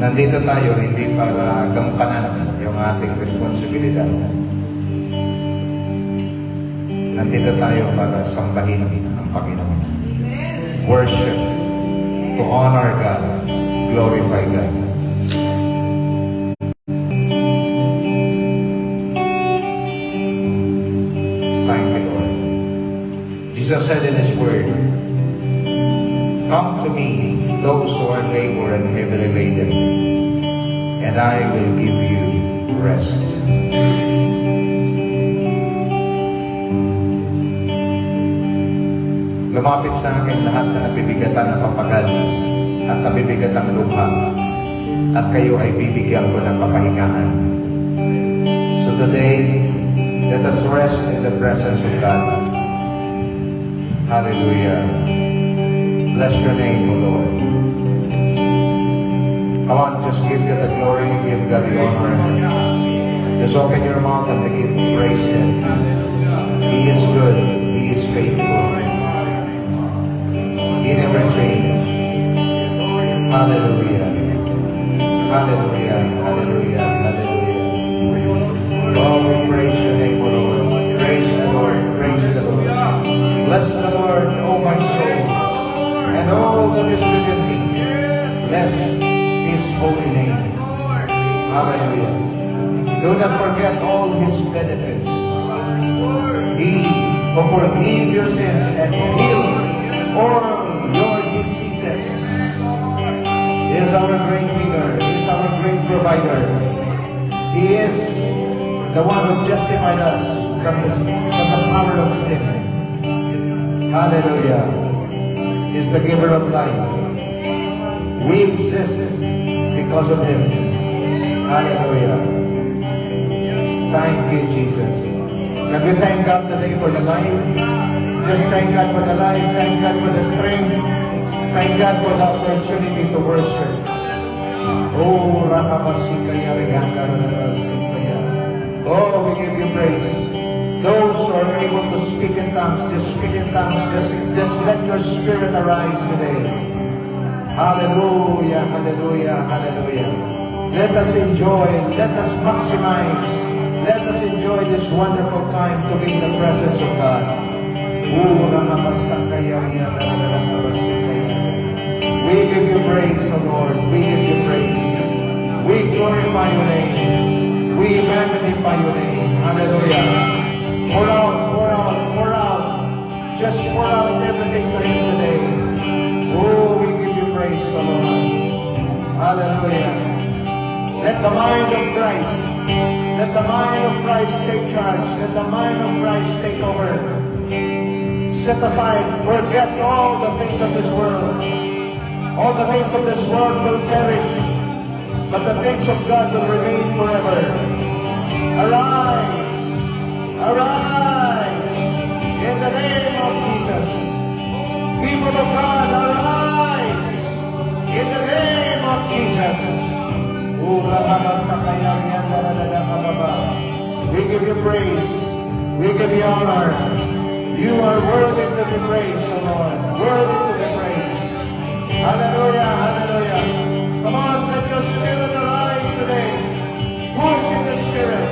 Nandito tayo hindi para gampanan yung ating responsibilidad. Nandito tayo para sambahin ang Panginoon. Worship, to honor God, glorify God. Thank you, Lord. Jesus said in His Word, "Come to me, those who are labor and heavily laden, and I will give you rest." Lumapit sa akin lahat na nabibigatan ng papagal at nabibigatan ng luha, at kayo ay bibigyan ko ng kapahingaan. So today, let us rest in the presence of God. Hallelujah. Bless your name, O Lord. Come on, just give God the glory, give God the honor. Just open your mouth and begin to praise Him. He is good, He is faithful. He never changes. Hallelujah. Hallelujah. Hallelujah. Hallelujah. Oh, we praise your name, O Lord. Praise the Lord. Praise the Lord. Bless the Lord, O my soul, and all that is within me. Bless His holy name. Hallelujah. Do not forget all His benefits. He who forgive your sins and heal all your diseases. He is our great healer. He is our great provider. He is the one who justified us from the power of sin. Hallelujah. He is the giver of life. We exist because of Him. Hallelujah. Thank you, Jesus. Can we thank God today for the life? Just thank God for the life. Thank God for the strength. Thank God for the opportunity to worship. Oh, Rakabasikaya Riyanga Rakabasikaya. Oh, we give you praise. Those who are able to speak in tongues, just speak in tongues. Just let your spirit arise today. Hallelujah, hallelujah, hallelujah. Let us enjoy, let us maximize, let us enjoy this wonderful time to be in the presence of God. We give you praise, O Lord. We give you praise. We glorify your name. We magnify your name. Hallelujah. Pour out, pour out, pour out. Just pour out everything to Him today. Oh, we give you praise, O Lord. Hallelujah. Let the mind of Christ, let the mind of Christ take charge. Let the mind of Christ take over. Set aside, forget all the things of this world. All the things of this world will perish, but the things of God will remain forever. Arise, arise, in the name of Jesus. People of God, arise, in the name of Jesus. We give you praise, we give you honor. You are worthy to be praised, O Lord, worthy to be praised. Hallelujah, hallelujah. Come on, let your spirit arise today. Push in the spirit.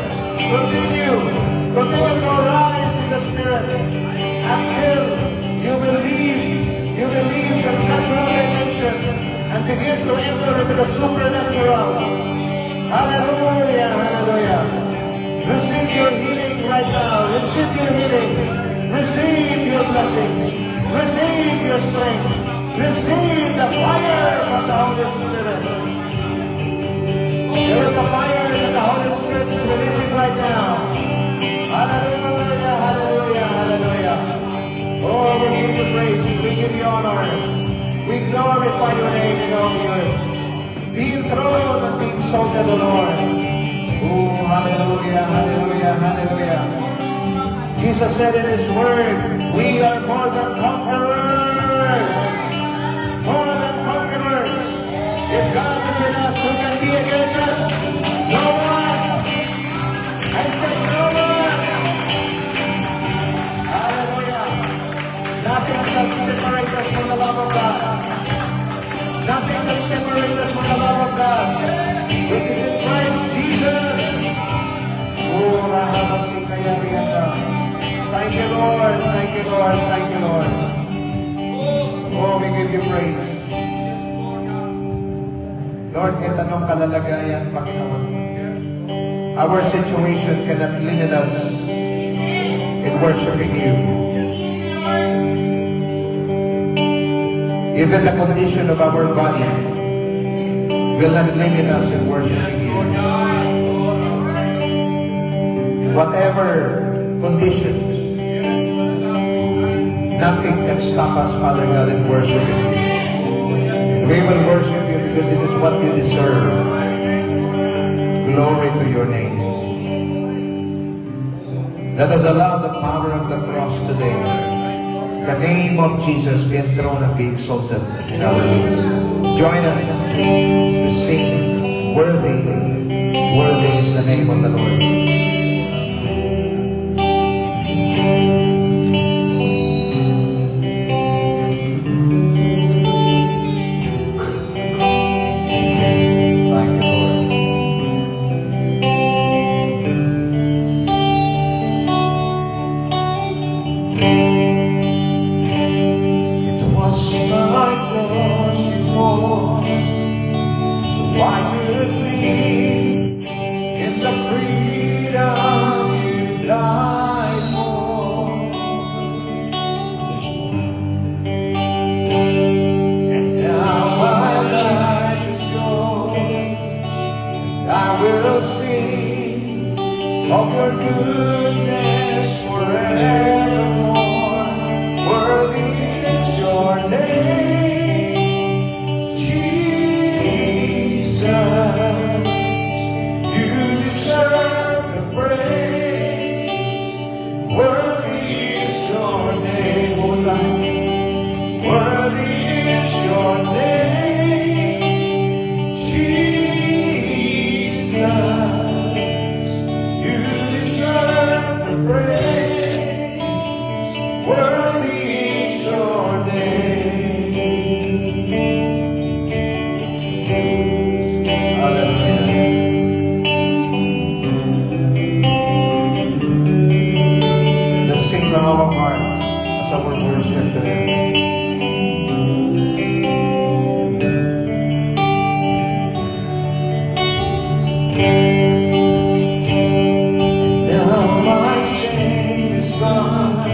Continue to arise in the spirit until you will leave the natural dimension and begin to enter into the supernatural. Hallelujah, hallelujah. Receive your healing right now. Receive your healing. Receive your blessings. Receive your strength. Receive the fire from the Holy Spirit. There is a fire that the Holy Spirit is releasing right now. Hallelujah, hallelujah, hallelujah. Oh, we give you praise. We give you honor. We glorify your name in all the earth. Be enthroned and be exalted, O Lord. Oh, hallelujah, hallelujah, hallelujah. Jesus said in His Word, we are more than conquerors. More than conquerors. If God is with us, who can be against us? No one. Lord. Thank you, Lord. Thank you, Lord. Oh, we give you praise. Lord, kahit anong kalalagayan, Panginoon, our situation cannot limit us in worshiping you. Even the condition of our body will not limit us in worshiping you. Whatever conditions, nothing can stop us, Father God, in worshiping you. We will worship you because this is what you deserve. Glory to your name. Let us allow the power of the cross today, the name of Jesus, be enthroned and be exalted in our midst. Join us to sing, worthy, worthy is the name of the Lord. Of your goodness forevermore. Worthy is your name, Jesus. You deserve the praise. Worthy is your name. One more time. Worthy is your name, Jesus. From our hearts as our worship today. Now my shame is gone.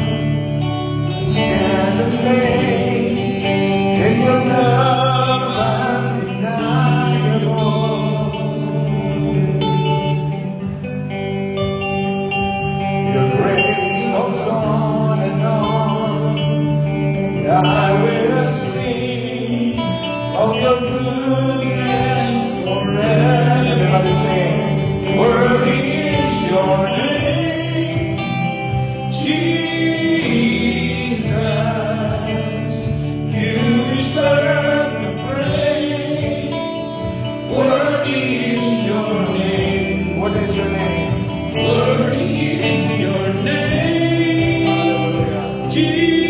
Stand amazed in your love undeniable. Your grace goes on and on. I will sing of your goodness forever. Everybody sing. Worthy is your name, Jesus. You deserve the praise. Worthy is your name. What is your name? Worthy is your name, Jesus.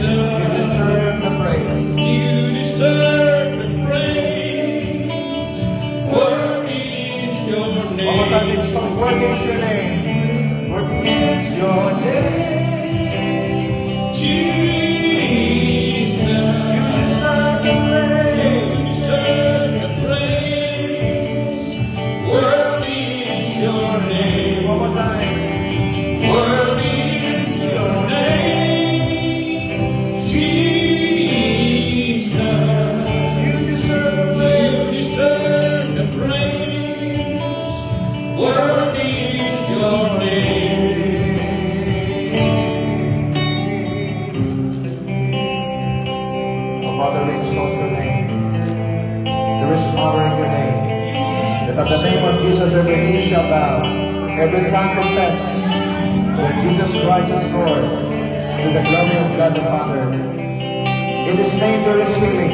You deserve the praise. You deserve the praise. Worthy is your name. One more time, it's worthy is your name. Worthy is your name, Jesus. You deserve the praise. You deserve the praise. Worthy is your name. One more time. Worthy is your name, Jesus. You deserve the praise. Worthy is your name. Oh, Father, we exalt your name. There is power in your name. That at the name of Jesus every knee shall bow, every tongue confess that Jesus Christ is Lord, to the glory of God the Father. In His name there is healing.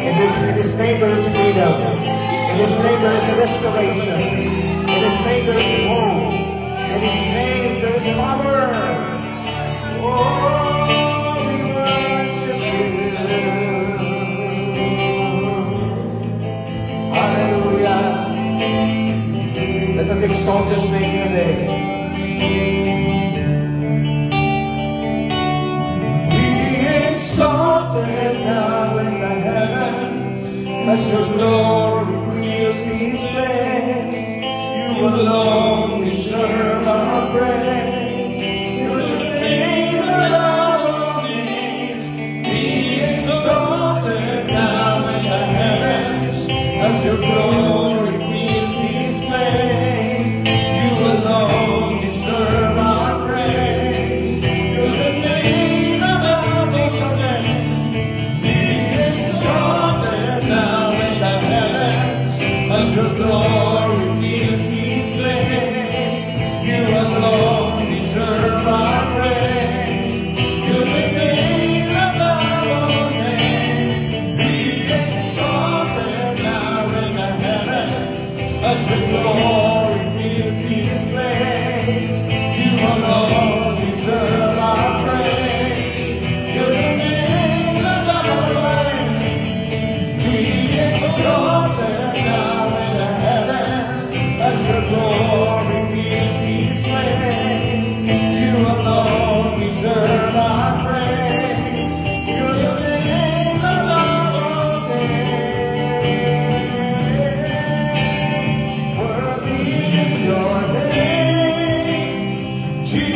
In His name there is freedom. In His name there is restoration. In His name there is hope. In His name there is power. Oh, we worship you. Hallelujah. Let us exalt His name today. alone deserve our praise. You're the name above all names. Be exalted now in the heavens as your glory fills this place. You alone deserve our praise. You're the name above all names. Be exalted now in the heavens as your glory fills this place. You alone deserve our praise. You're the name above all names. Be exalted now in the heavens as your glory fills this place. You alone deserve our praise. You're the name above all names. Be exalted now in the heavens as your glory fills this place. You alone deserve our praise. You're the name above all names. Worthy is your name, Jesus.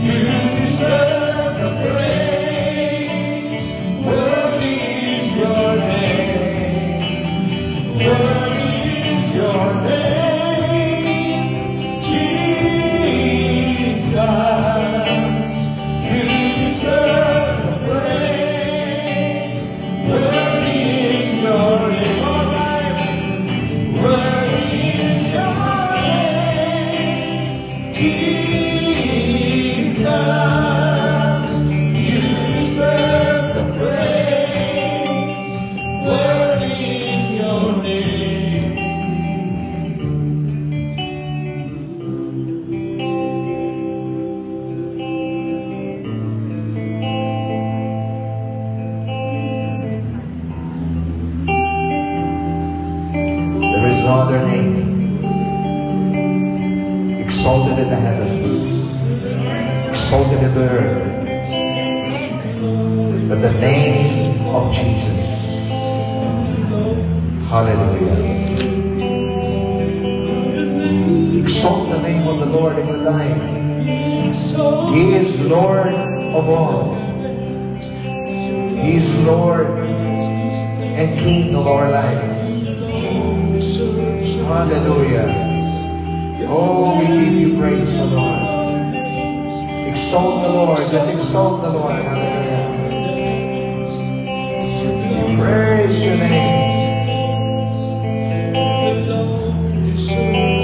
You deserve the praise. Worthy is your name. Worthy is your name, Jesus. You deserve the praise. Worthy is your name. One more time. Worthy is your name, Jesus. You deserve the praise. Worthy is your name. There is no other name exalted in the heavens, exalted in the earth, but the name of Jesus. Hallelujah. Exalt the name of the Lord in your life. He is Lord of all. He is Lord and King of our lives. Hallelujah. Oh, we give you praise, O Lord. Exalt the Lord. Just exalt the Lord. Hallelujah. We praise your name.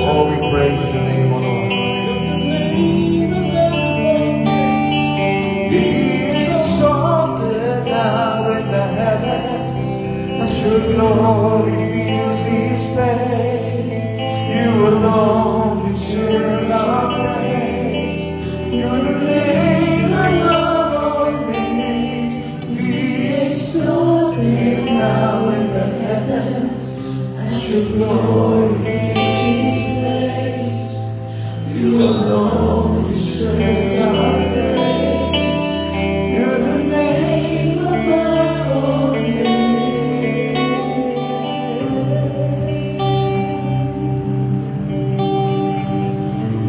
Oh, we praise your name, O Lord. Be exalted now in the heavens as your glory fills this place. You alone deserve our praise. Your name above all names. Be exalted now in the heavens as your glory fills this place. You alone deserve our praise. You're the name above all names.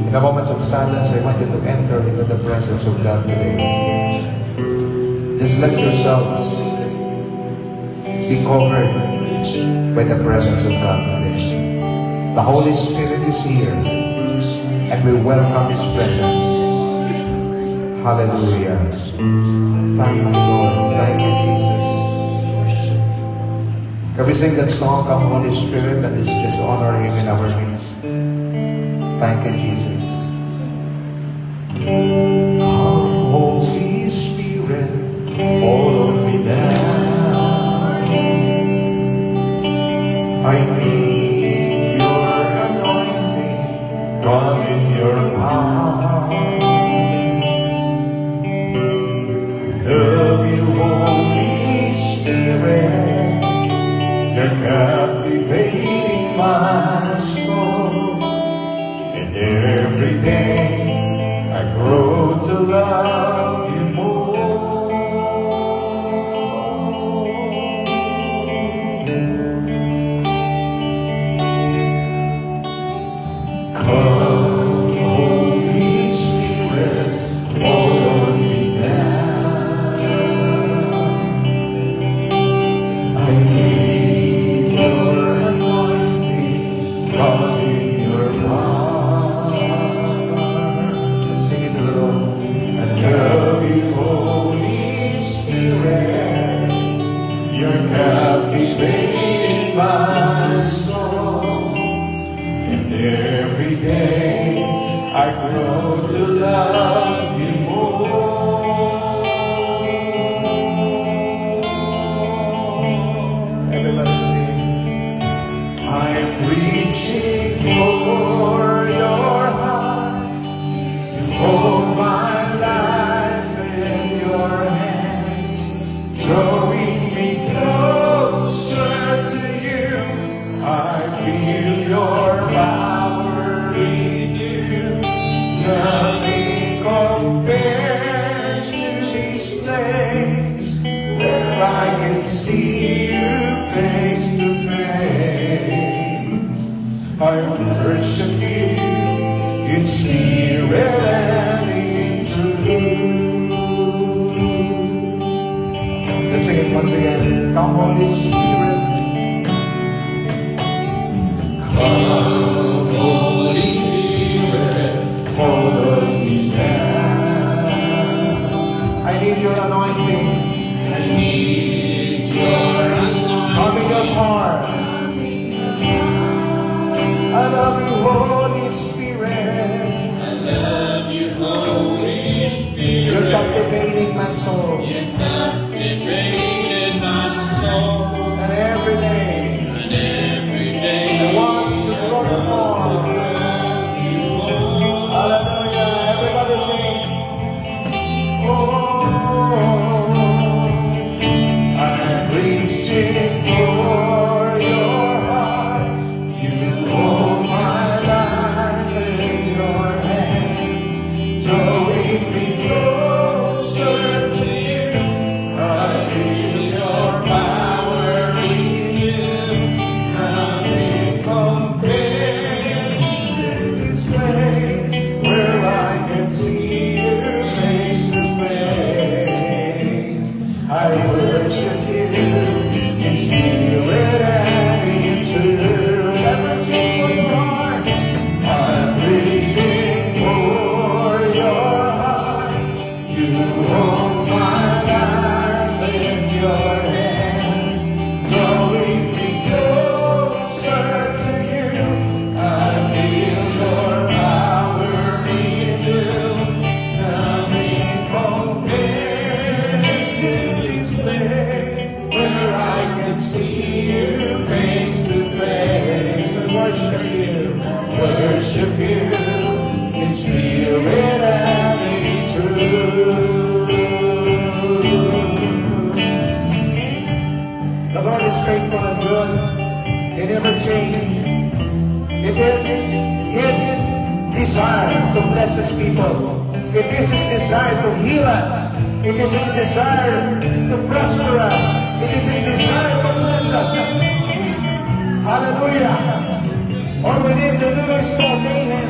In a moment of silence, I want you to enter into the presence of God today. Just let yourselves be covered by the presence of God today. The Holy Spirit is here, and we welcome His presence. Hallelujah. Thank you, Lord. Thank you, Jesus. Can we sing that song, Come Holy Spirit, and let's just honor Him in our midst. Thank you, Jesus. Come, Holy Spirit, follow me now. I need your anointing, come in your power. Love you, Holy Spirit, you're captivating my soul. And every day I grow to love you more. my soul, and every day I grow to love you more. Everybody sing. I am reaching for your heart. You hold my life in your hands, drawing me closer to you. I feel your power in you. Nothing compares to this place where I can see you face to face. I worship you in spirit and in truth. Let's sing it once again. Come, Holy Spirit. Come, Holy Spirit, follow me now. I need your anointing. I need your anointing. Come in your heart. I love you, Holy Spirit. I love you, Holy Spirit. You're captivating my soul. You're captivating my soul. And every day, I want to grow more. Hallelujah. Everybody sing. Oh, I'm reaching for your heart. You hold my life in your hands, drawing me closer to you. I feel your power in you. Nothing compares to this place where I can see you face to face. I worship you in spirit and in truth. I'm reaching for your heart. I'm reaching for your heart. You hold my life in your hands, drawing me closer to you. I feel your power in you. Nothing compares to this place where I can see you face to face. I worship you in spirit and in truth. The Lord is faithful and good. He never changes. It is His desire to bless His people. It is His desire to heal us. It is His desire to prosper us. It is His desire to bless us. Hallelujah. All we need to do is to obey Him.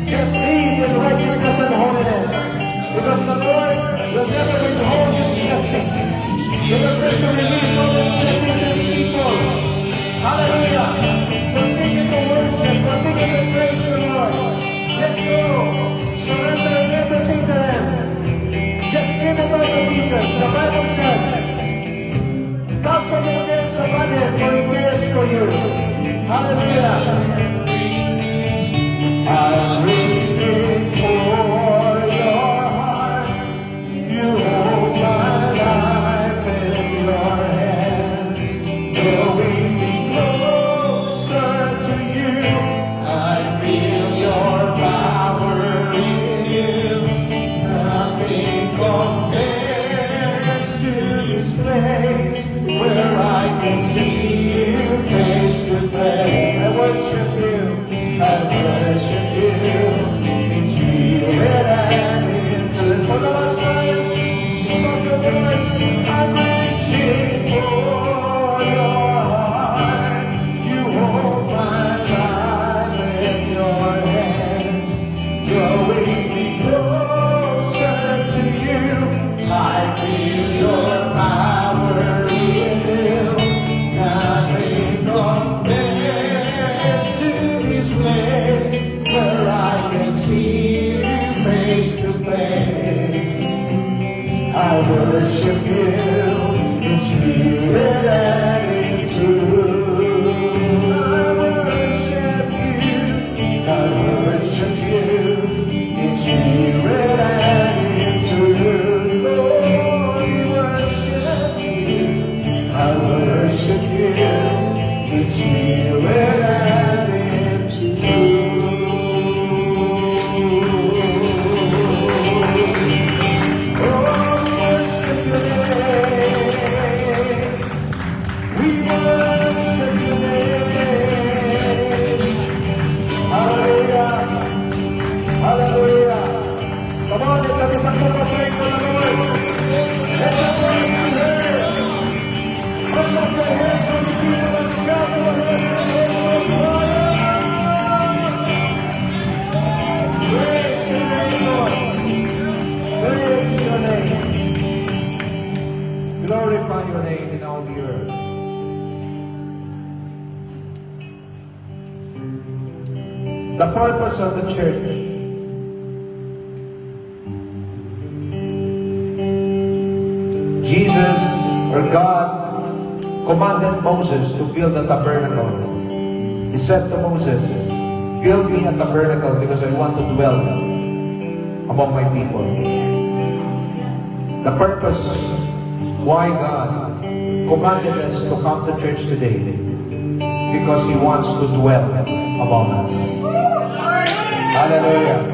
Just live in righteousness and holiness. Because the Lord will never withhold His blessings. He will never release all His blessings to His people. Hallelujah. Continue to worship. Continue to praise the Lord. Let go. Surrender everything to Him. Just give it over to Jesus. The Bible says, cast all your cares upon Him, for He cares for you. Hallelujah. I'm reaching for your heart. You hold my life in your hands, drawing me closer to you. I feel your power in you. Nothing compares to this place where I can see you face to face. I worship you. I worship you in spirit and in truth. For the last time, song your voice. I'm reaching for your heart. You hold my life in your hands, drawing me closer to you. I feel your power in you. Nothing compares to this place where I can see you face to face. I worship you in spirit and in truth. The purpose of the church. Jesus, or God, commanded Moses to build a tabernacle. He said to Moses, build me a tabernacle because I want to dwell among my people. The purpose why God commanded us to come to church today, because He wants to dwell among us. Hallelujah.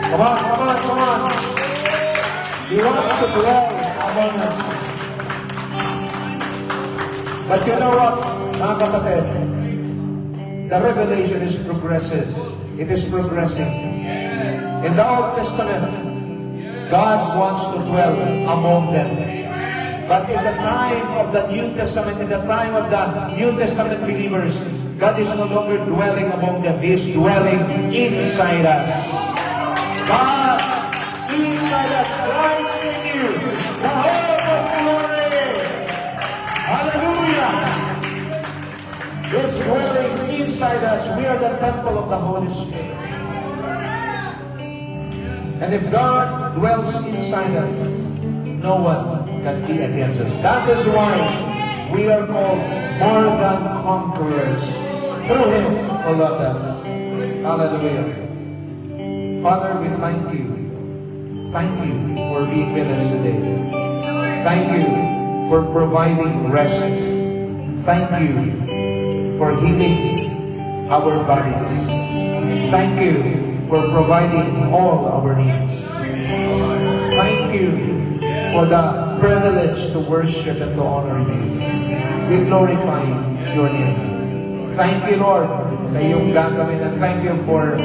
Come on, come on, come on. He wants to dwell among us. But you know what, mga kapatid? The revelation is progressive. It is progressing. In the Old Testament, God wants to dwell among them. But in the time of the New Testament, in the time of the New Testament believers, God is no longer dwelling among them. He is dwelling inside us. God, inside us, Christ in you, the hope of glory. Hallelujah. He is dwelling inside us. We are the temple of the Holy Spirit. And if God dwells inside us, no one can be against us. That is why we are called more than conquerors through Him who loved us. Hallelujah. Father, we thank you. Thank you for being with us today. Thank you for providing rest. Thank you for healing our bodies. Thank you for providing all our needs. Thank you for the privilege to worship and to honor you. We glorify your name. Thank you, Lord, sa iyong gagawin, and thank you for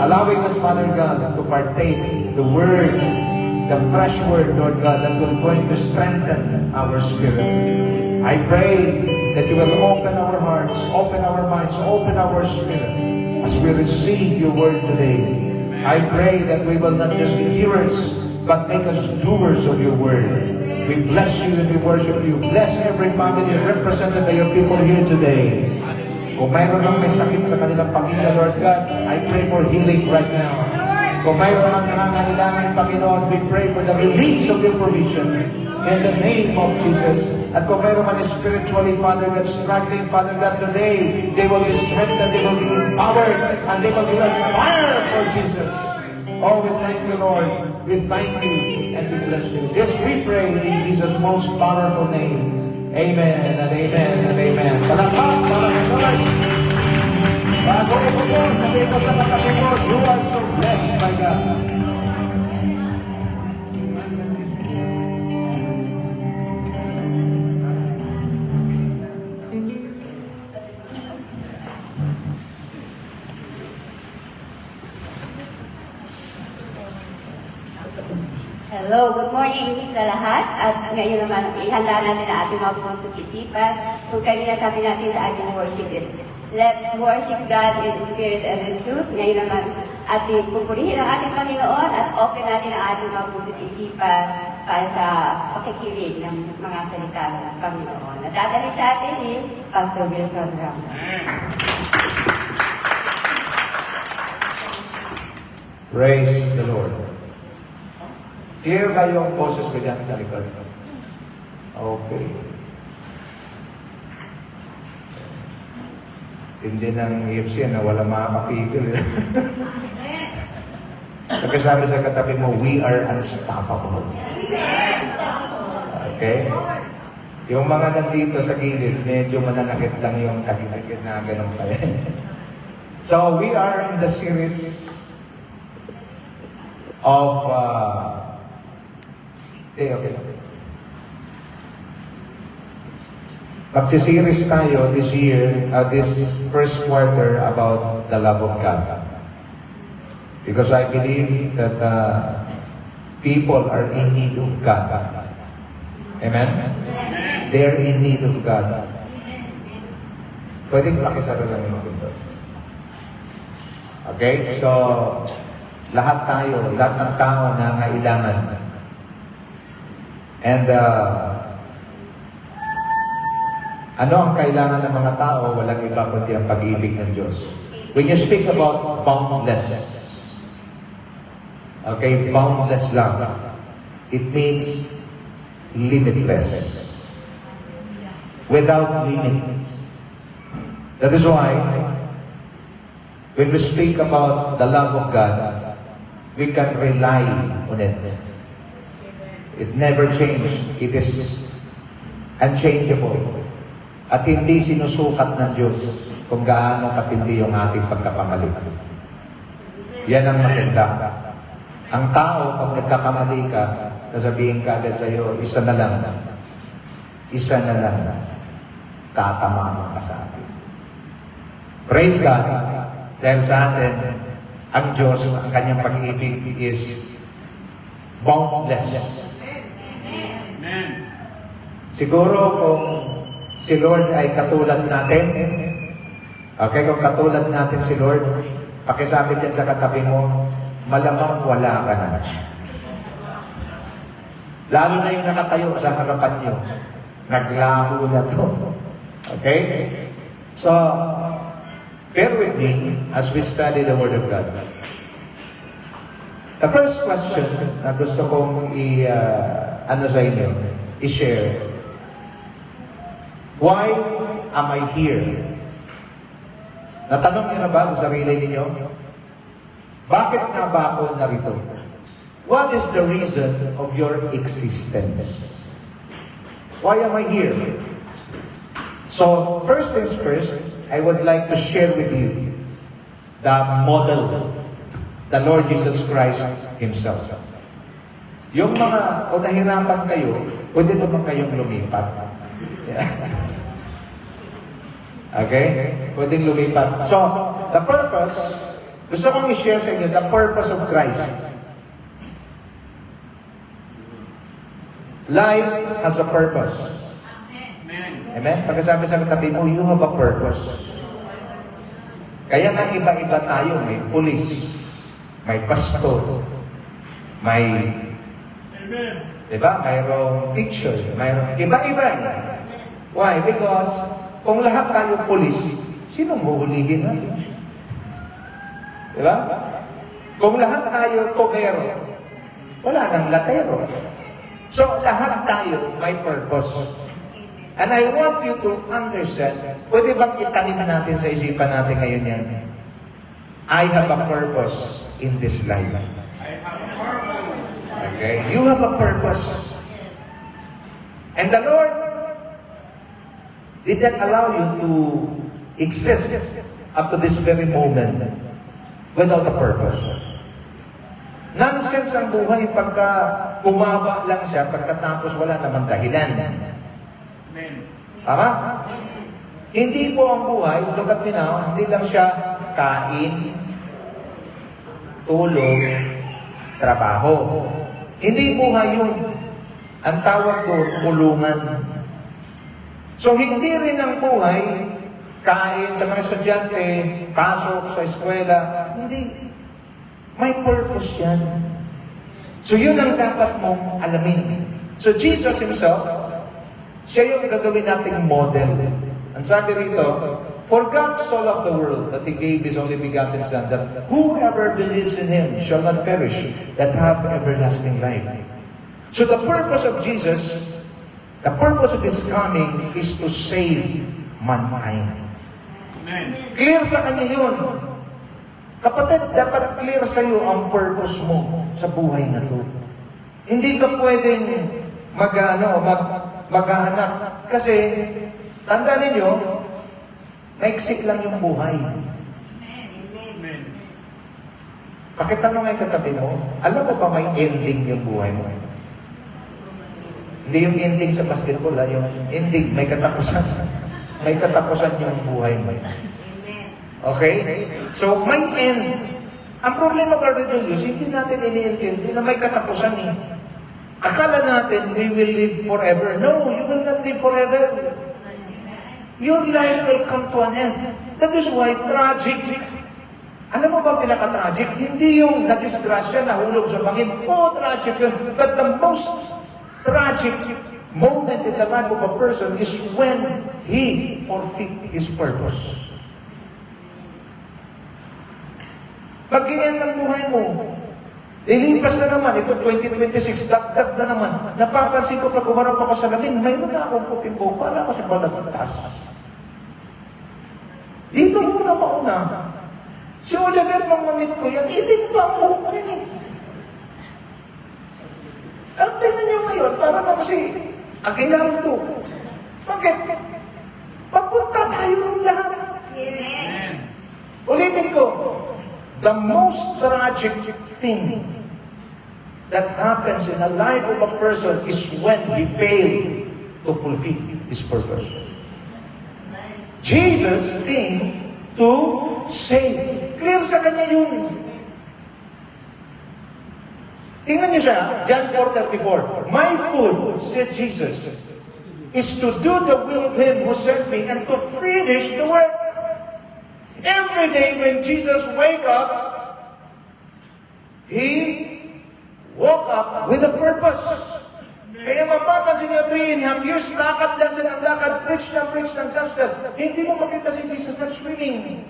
allowing us, Father God, to partake the Word, the fresh Word, Lord God, that will going to strengthen our spirit. I pray that you will open our hearts, open our minds, open our spirit as we receive your Word today. I pray that we will not just be hearers, but make us doers of your Word. We bless you and we worship you. Bless every family represented by your people here today. Kung mayroon lang may sakit sa kanilang pamilya, Lord God, I pray for healing right now. Kung mayroon lang nangangailangan, Panginoon, we pray for the release of your provision in the name of Jesus. At kung mayroon man spiritually, Father God, struggling, Father God, today, they will be strengthened, they will be empowered, and they will be on fire for Jesus. Oh, we thank you, Lord. We thank you and we bless you. This we pray in Jesus' most powerful name. Amen and amen and amen. Palakpak para sa Lord. Bago ito po, sabihin ko sa katabi mo, you are so blessed by God. Hello, good morning sa lahat. At ngayon naman, ihanda natin ang ating mga punsong isipan. Kung kanina sabi natin sa ating worship is, let's worship God in spirit and in truth. Ngayon naman, ating pupurihin ang ating Panginoon at open natin ang ating mga punsong isipan para sa pakikinig ng mga salita ng Panginoon. At dadalhin sa atin ni Pastor Wilson Ramos. Praise the Lord. Hear ba yung boses ko dyan sa likod? Okay. Hindi ng EFC na wala makakapigil. Nagkasabi sa katabi mo, we are unstoppable. Okay? Yung mga nandito sa gilid, medyo mananakit lang yung takit na ganun pa rin. So, we are in the series of okay. Magsisiris tayo this year, this first quarter about the love of God. Because I believe that people are in need of God. Amen? They're in need of God. Pwedeng pakisara lang yung pinto. Okay? So, lahat ng tao na ngailangan. And ano ang kailangan ng mga tao? Walang iba kundi ang pag-ibig ng Diyos. When you speak about boundless, okay, boundless lang, it means limitless. Without limits. That is why, when we speak about the love of God, we can rely on it. It never changes. It is unchangeable. At hindi sinusukat ng Diyos kung gaano katindi yung ating pagkakamali. Yan ang maganda. Ang tao, pag nagkakamali ka, sasabihin ka agad sa'yo, isa na lang. Isa na lang. Tatamaan ka sa atin. Praise God. Dahil sa atin, ang Diyos, ang kanyang pag-ibig is boundless. Siguro kung si Lord ay katulad natin, okay, kung katulad natin si Lord, pakisabi din sa katabi mo, malamang wala ka na. Lalo na yung nakatayo sa harapan nyo. Naglaho na to. Okay? So, bear with me as we study the Word of God. The first question na gusto kong sa inyo, i-share. Why am I here? Natanong niyo na ba sa sarili ninyo? Bakit nga ba ako narito? What is the reason of your existence? Why am I here? So, first things first, I would like to share with you the model, the Lord Jesus Christ Himself. Yung mga, o nahirapan kayo, pwede naman kayong lumipat. Okay? Pwedeng lumipat. So, the purpose, gusto kong i-share sa inyo, the purpose of Christ. Life has a purpose. Amen? Pagkasabi sa katabi mo, you have a purpose. Kaya nga iba-iba tayo. May pulis, may pastor, may, diba? Mayroong teacher, mayroong iba-iba. Why? Because kung lahat tayo pulis, sinong huhulihin natin? Diba? Kung lahat tayo tobero, wala nang latero. So, lahat tayo may purpose. And I want you to understand, pwede bang itanim natin sa isipan natin ngayon yan? I have a purpose in this life. Okay? You have a purpose. And the Lord didn't allow you to exist up to this very moment without a purpose. Nonsense ang buhay pagka bumaba lang siya, pagkatapos wala namang dahilan. Tama? Hindi po ang buhay, look at me now, hindi lang siya kain, tulog, trabaho. Hindi buhay yun. Ang tawag doon, kulungan. So, hindi rin ang buhay, kain sa mga estudyante, pasok sa eskwela. Hindi. May purpose yan. So, yun ang dapat mong alamin. So, Jesus Himself, siya yung gagawin nating model. Ang sabi rito, for God so loved the world that He gave His only begotten Son, that whoever believes in Him shall not perish, that have everlasting life. So, the purpose of Jesus, the purpose of His coming is to save mankind. Amen. Clear sa Kanya yun. Kapatid, dapat clear sa iyo ang purpose mo sa buhay na to. Hindi ka pwedeng maghahanap. Kasi, tandaan ninyo, maiksik lang yung buhay. Amen. Pakitanong nga yung katabi mo, alam mo ba may ending yung buhay mo? Hindi yung ending sa basketball, yung ending, may katapusan. May katapusan yung buhay mo. Okay? So, may end. Ang problema, Brother Julius, hindi natin iniintindi na may katapusan eh. Akala natin, we will live forever. No, you will not live forever. Your life will come to an end. That is why tragic. Alam mo ba pinaka-tragic? Hindi yung na-disgrasya, nahulog sa bangin. Oh, tragic yun. But the most tragic moment in the life of a person is when he forfeit his purpose. Pag-iyan ng buhay mo. Ilipas na naman, ito 2026, dagdag na naman. Napapansin ko pag umarap ako sa lamin, mayroon na akong puting buhok, para ako sa balagtas. Dito muna mauna. Si Oliver, mamamit ko yan, itin pa ang buhok ko yan eh. Ang tingnan niyo ngayon, para na kasi, aginang to. Bakit? Papunta tayo ng lahat. Amen. Ulitin ko, the most tragic thing that happens in the life of a person is when he fails to fulfill his purpose. Jesus came to save. Clear sa kanya yun. Tingnan niyo siya, John 4:34. My food, said Jesus, is to do the will of Him who sent me and to finish the work. Every day when Jesus wake up, He woke up with a purpose. Kaya mapapansin niyo 3.5 years, lakad lang siya ng lakad, preach ng gospel. Hindi mo makita si Jesus na swimming.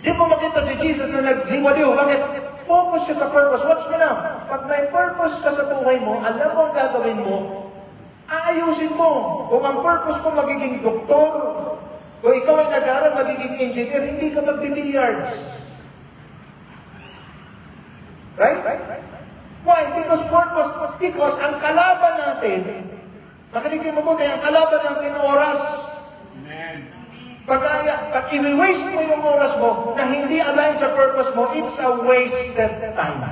Hindi mo makita si Jesus na nagliwaliw. Bakit? Focus siya sa purpose. Watch me now. Pag may purpose ka sa buhay mo, alam mo ang gagawin mo, aayusin mo. Kung ang purpose mo magiging doktor, kung ikaw ay nag-aaral magiging engineer, hindi ka magbibilliards. Right? Why? Because ang kalaban natin, makinig mo mabuti, ang kalaban natin oras. Amen. Pag i-waste mo yung oras mo na hindi align sa purpose mo, it's a wasted time.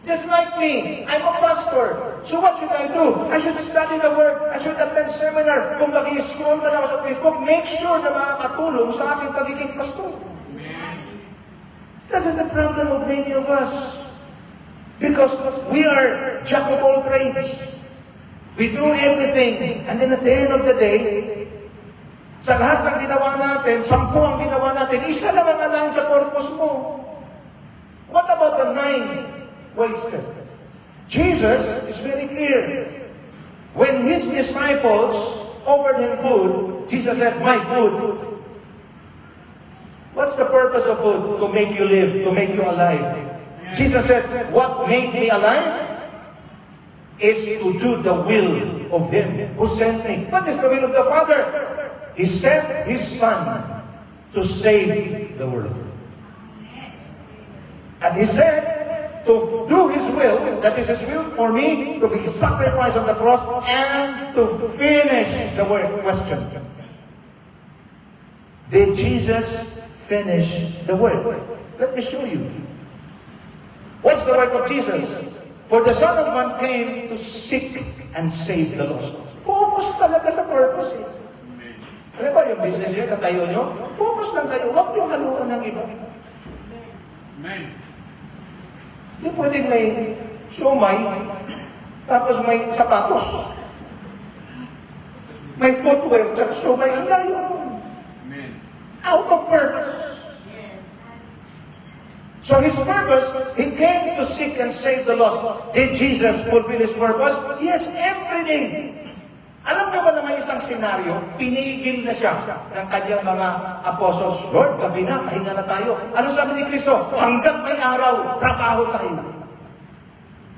Just like me, I'm a pastor. So what should I do? I should study the Word. I should attend seminar. Kung mag-i-scroll man ako sa Facebook, make sure na makakatulong sa aking pagiging pastor. This is the problem of many of us. Because we are jack of all trades. We do everything. And then at the end of the day, sa lahat ng ginawa natin, 10 ang ginawa natin, isa lang ang alang sa purpose mo. What about the 9 wasted? Jesus is very clear. When His disciples offered Him food, Jesus said, my food. What's the purpose of food? To make you live, to make you alive. Jesus said, what made me alive is to do the will of Him who sent me. What is the will of the Father? He sent His Son to save the world. And He said, to do His will, that is His will for me, to be sacrificed on the cross, and to finish the work. Question. Did Jesus finish the work? Let me show you. What's the work of Jesus? For the Son of Man came to seek and save the lost. Focus talaga sa purpose. Ano ba yung business niyo, katayo niyo? Focus lang kayo, huwag yung haluan ng iba. Amen. Hindi pwedeng may siomay, tapos may sapatos. May footwear, tsaka siomay, ang layo. Amen. Out of purpose. So His purpose, He came to seek and save the lost. Did Jesus fulfill His purpose? Yes, every day. Alam niyo ba na may isang senaryo, pinigil na siya ng kanyang mga apostles. Lord, gabi na, pahinga na tayo. Ano sabi ni Kristo? Hanggang may araw, trabaho tayo.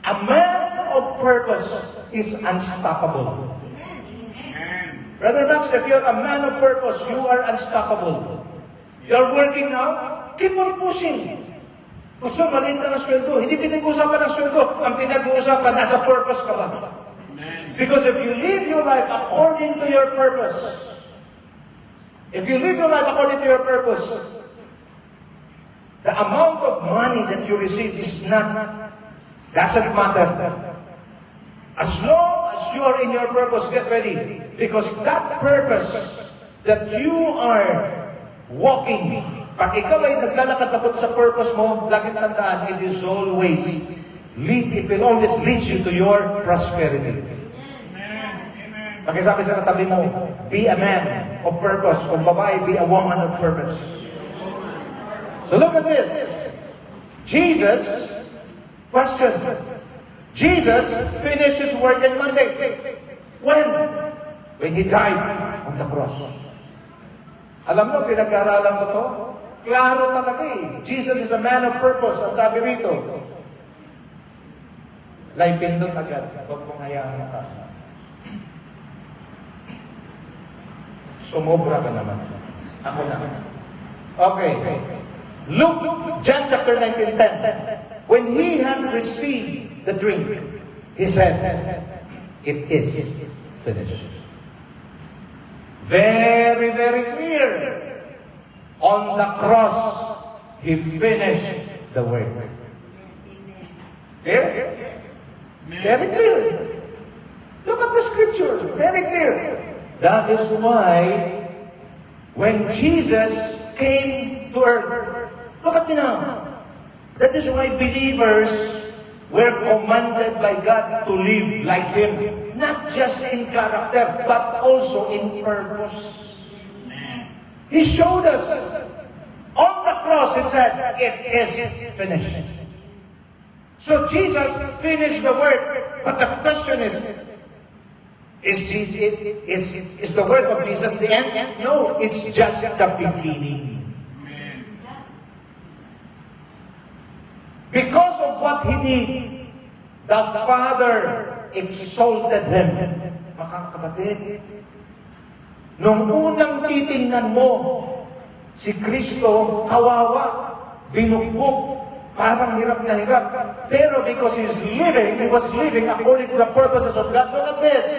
A man of purpose is unstoppable. Amen. Brother Max, if you're a man of purpose, you are unstoppable. You're working now, keep on pushing. Gusto, maliit na ng sweldo. Hindi pinag-uusapan ng sweldo. Ang pinag-uusapan, nasa purpose ka ba? Amen. Because if you live your life according to your purpose, if you live your life according to your purpose, the amount of money that you receive doesn't matter. As long as you are in your purpose, get ready. Because that purpose that you are walking, pag ikaw ay naglalakad tapos sa purpose mo, laging tandaan, it will always lead you to your prosperity. Pakisabi sa katabi mo, be a man of purpose. Kung babae, be a woman of purpose. So look at this. Jesus, question. Jesus finished His work on Monday. When? When He died on the cross. Alam mo, pinag-aaralan mo to? Klaro talaga eh. Jesus is a man of purpose. Ang sabi rito, lay pindot agad. Huwag mong hayaan ka. Sumobra ka naman. Ako na. Okay. Luke, John chapter 19:10. When he had received the drink, he said, "It is finished." Very, very clear. On the cross, he finished the work. Clear? Very clear. Look at the scripture. Very clear. That is why when Jesus came to earth, look at me now. That is why believers were commanded by God to live like Him. Not just in character, but also in purpose. He showed us. On the cross, He said, "It is finished." So Jesus finished the work. But the question is the work of Jesus the end? No, it's just the beginning. Because of what He did, the Father exalted Him. Mga kapatid, nung unang titingnan mo, si Kristo, kawawa, binugbog, parang hirap na hirap. Pero because He was living according to the purposes of God. Look at this.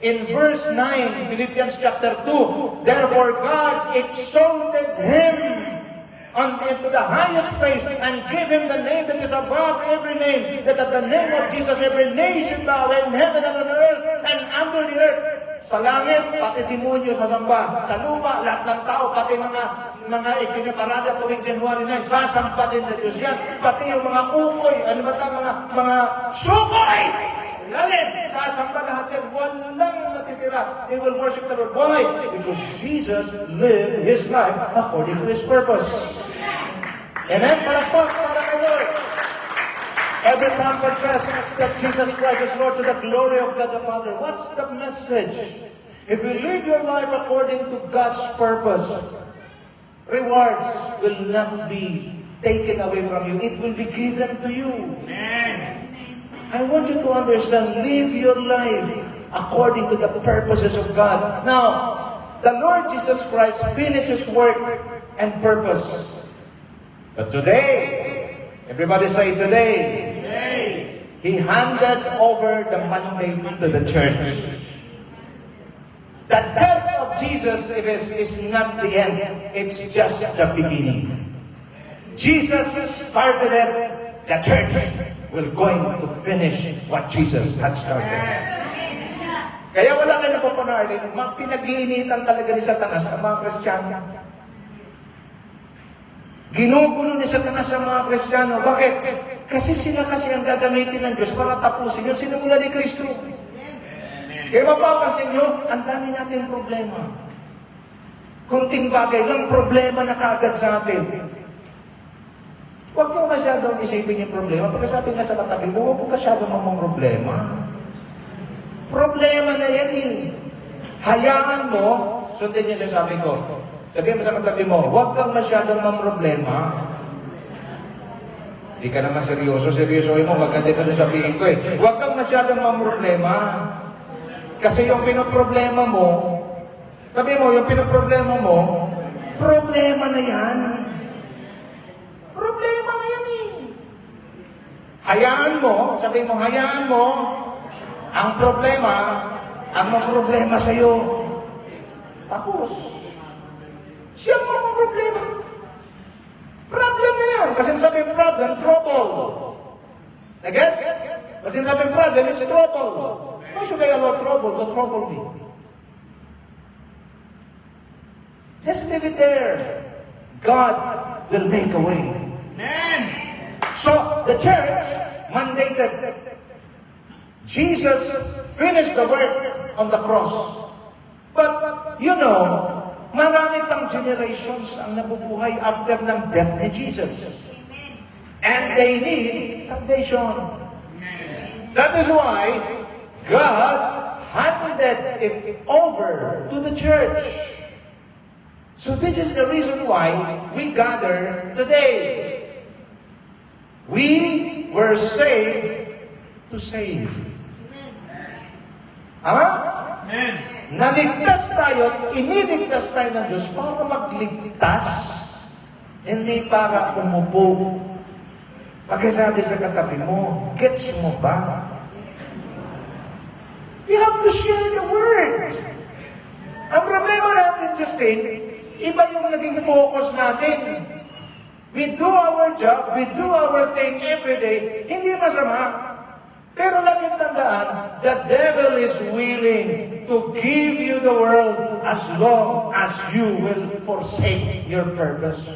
In verse 9, Philippians chapter 2, therefore God exalted Him into the highest place and give Him the name that is above every name, that at the name of Jesus every name should bow in heaven and on earth and under the earth. Sa langit, pati demonyo sa samba. Sa lupa, lahat ng tao, pati mga ikinaparada tuwing January 9, sasamba din sa Diyos yan. Pati yung mga ukoy, ano ba ito, mga sukoy! Lalit, sasamba lahat yan. Walang natitira. They will worship the Lord. Why? Because Jesus lived His life according to His purpose. Amen? Palakpak para kay Lord. Every time confess that Jesus Christ is Lord to the glory of God the Father. What's the message? If you live your life according to God's purpose, rewards will not be taken away from you. It will be given to you. Amen. I want you to understand, live your life according to the purposes of God. Now, the Lord Jesus Christ finished His work and purpose. But today, everybody say today, He handed over the mandate to the church. The death of Jesus is not the end. It's just the beginning. Jesus started it. The church will going to finish what Jesus had started. Kaya wala kayo napapanarli, pinag-iinitan talaga ni Satanas ang mga Kristiyano. Ginugulo ni Satanas ang mga Kristiyano. Bakit? Kasi sila ang gagamitin ng Diyos para tapusin yun. Sinimula ni Kristo. Kaya mapapansin nyo, ang dami natin problema. Kunting bagay lang, problema na kaagad sa atin. Huwag mo masyadong isipin yung problema. Pagkasabi nga sa katabi mo, huwag mo masyadong mamang problema. Problema na yan eh. Hayaan mo, sundin niyo sa sabi ko. Sabihin mo sa katabi mo, huwag kang masyadong mamroblema. Hindi ka naman seryosoin mo, maganda ka sasabihin ko eh. Huwag kang masyadong mamroblema. Kasi yung pinoproblema mo, sabi mo, yung pinoproblema mo, problema na yan. Problema na yan eh. Hayaan mo, sabi mo, hayaan mo, ang problema sa'yo. Tapos, siya ang problema. Problem na yan. Kasi sabi problem, trouble. Nagets? Kasi sabi problem, it's trouble. Why should I allow trouble to trouble me? Just leave it there. God will make a way. Amen. So, the church mandated. Jesus finished the work on the cross. But, you know, marami pang generations ang nabubuhay after ng death ni Jesus. And they need salvation. That is why God handed it over to the church. So this is the reason why we gather today. We were saved to save. Tama? Amen. Naligtas tayo at iniligtas tayo ng Diyos para magligtas, hindi para umupo. Pagkasabi sa katabi mo, gets mo ba? You have to share the word. Ang problema natin kasi, iba yung naging focus natin. We do our job, we do our thing every day. Hindi masama. Pero laging tandaan, the devil is willing to give you the world as long as you will forsake your purpose.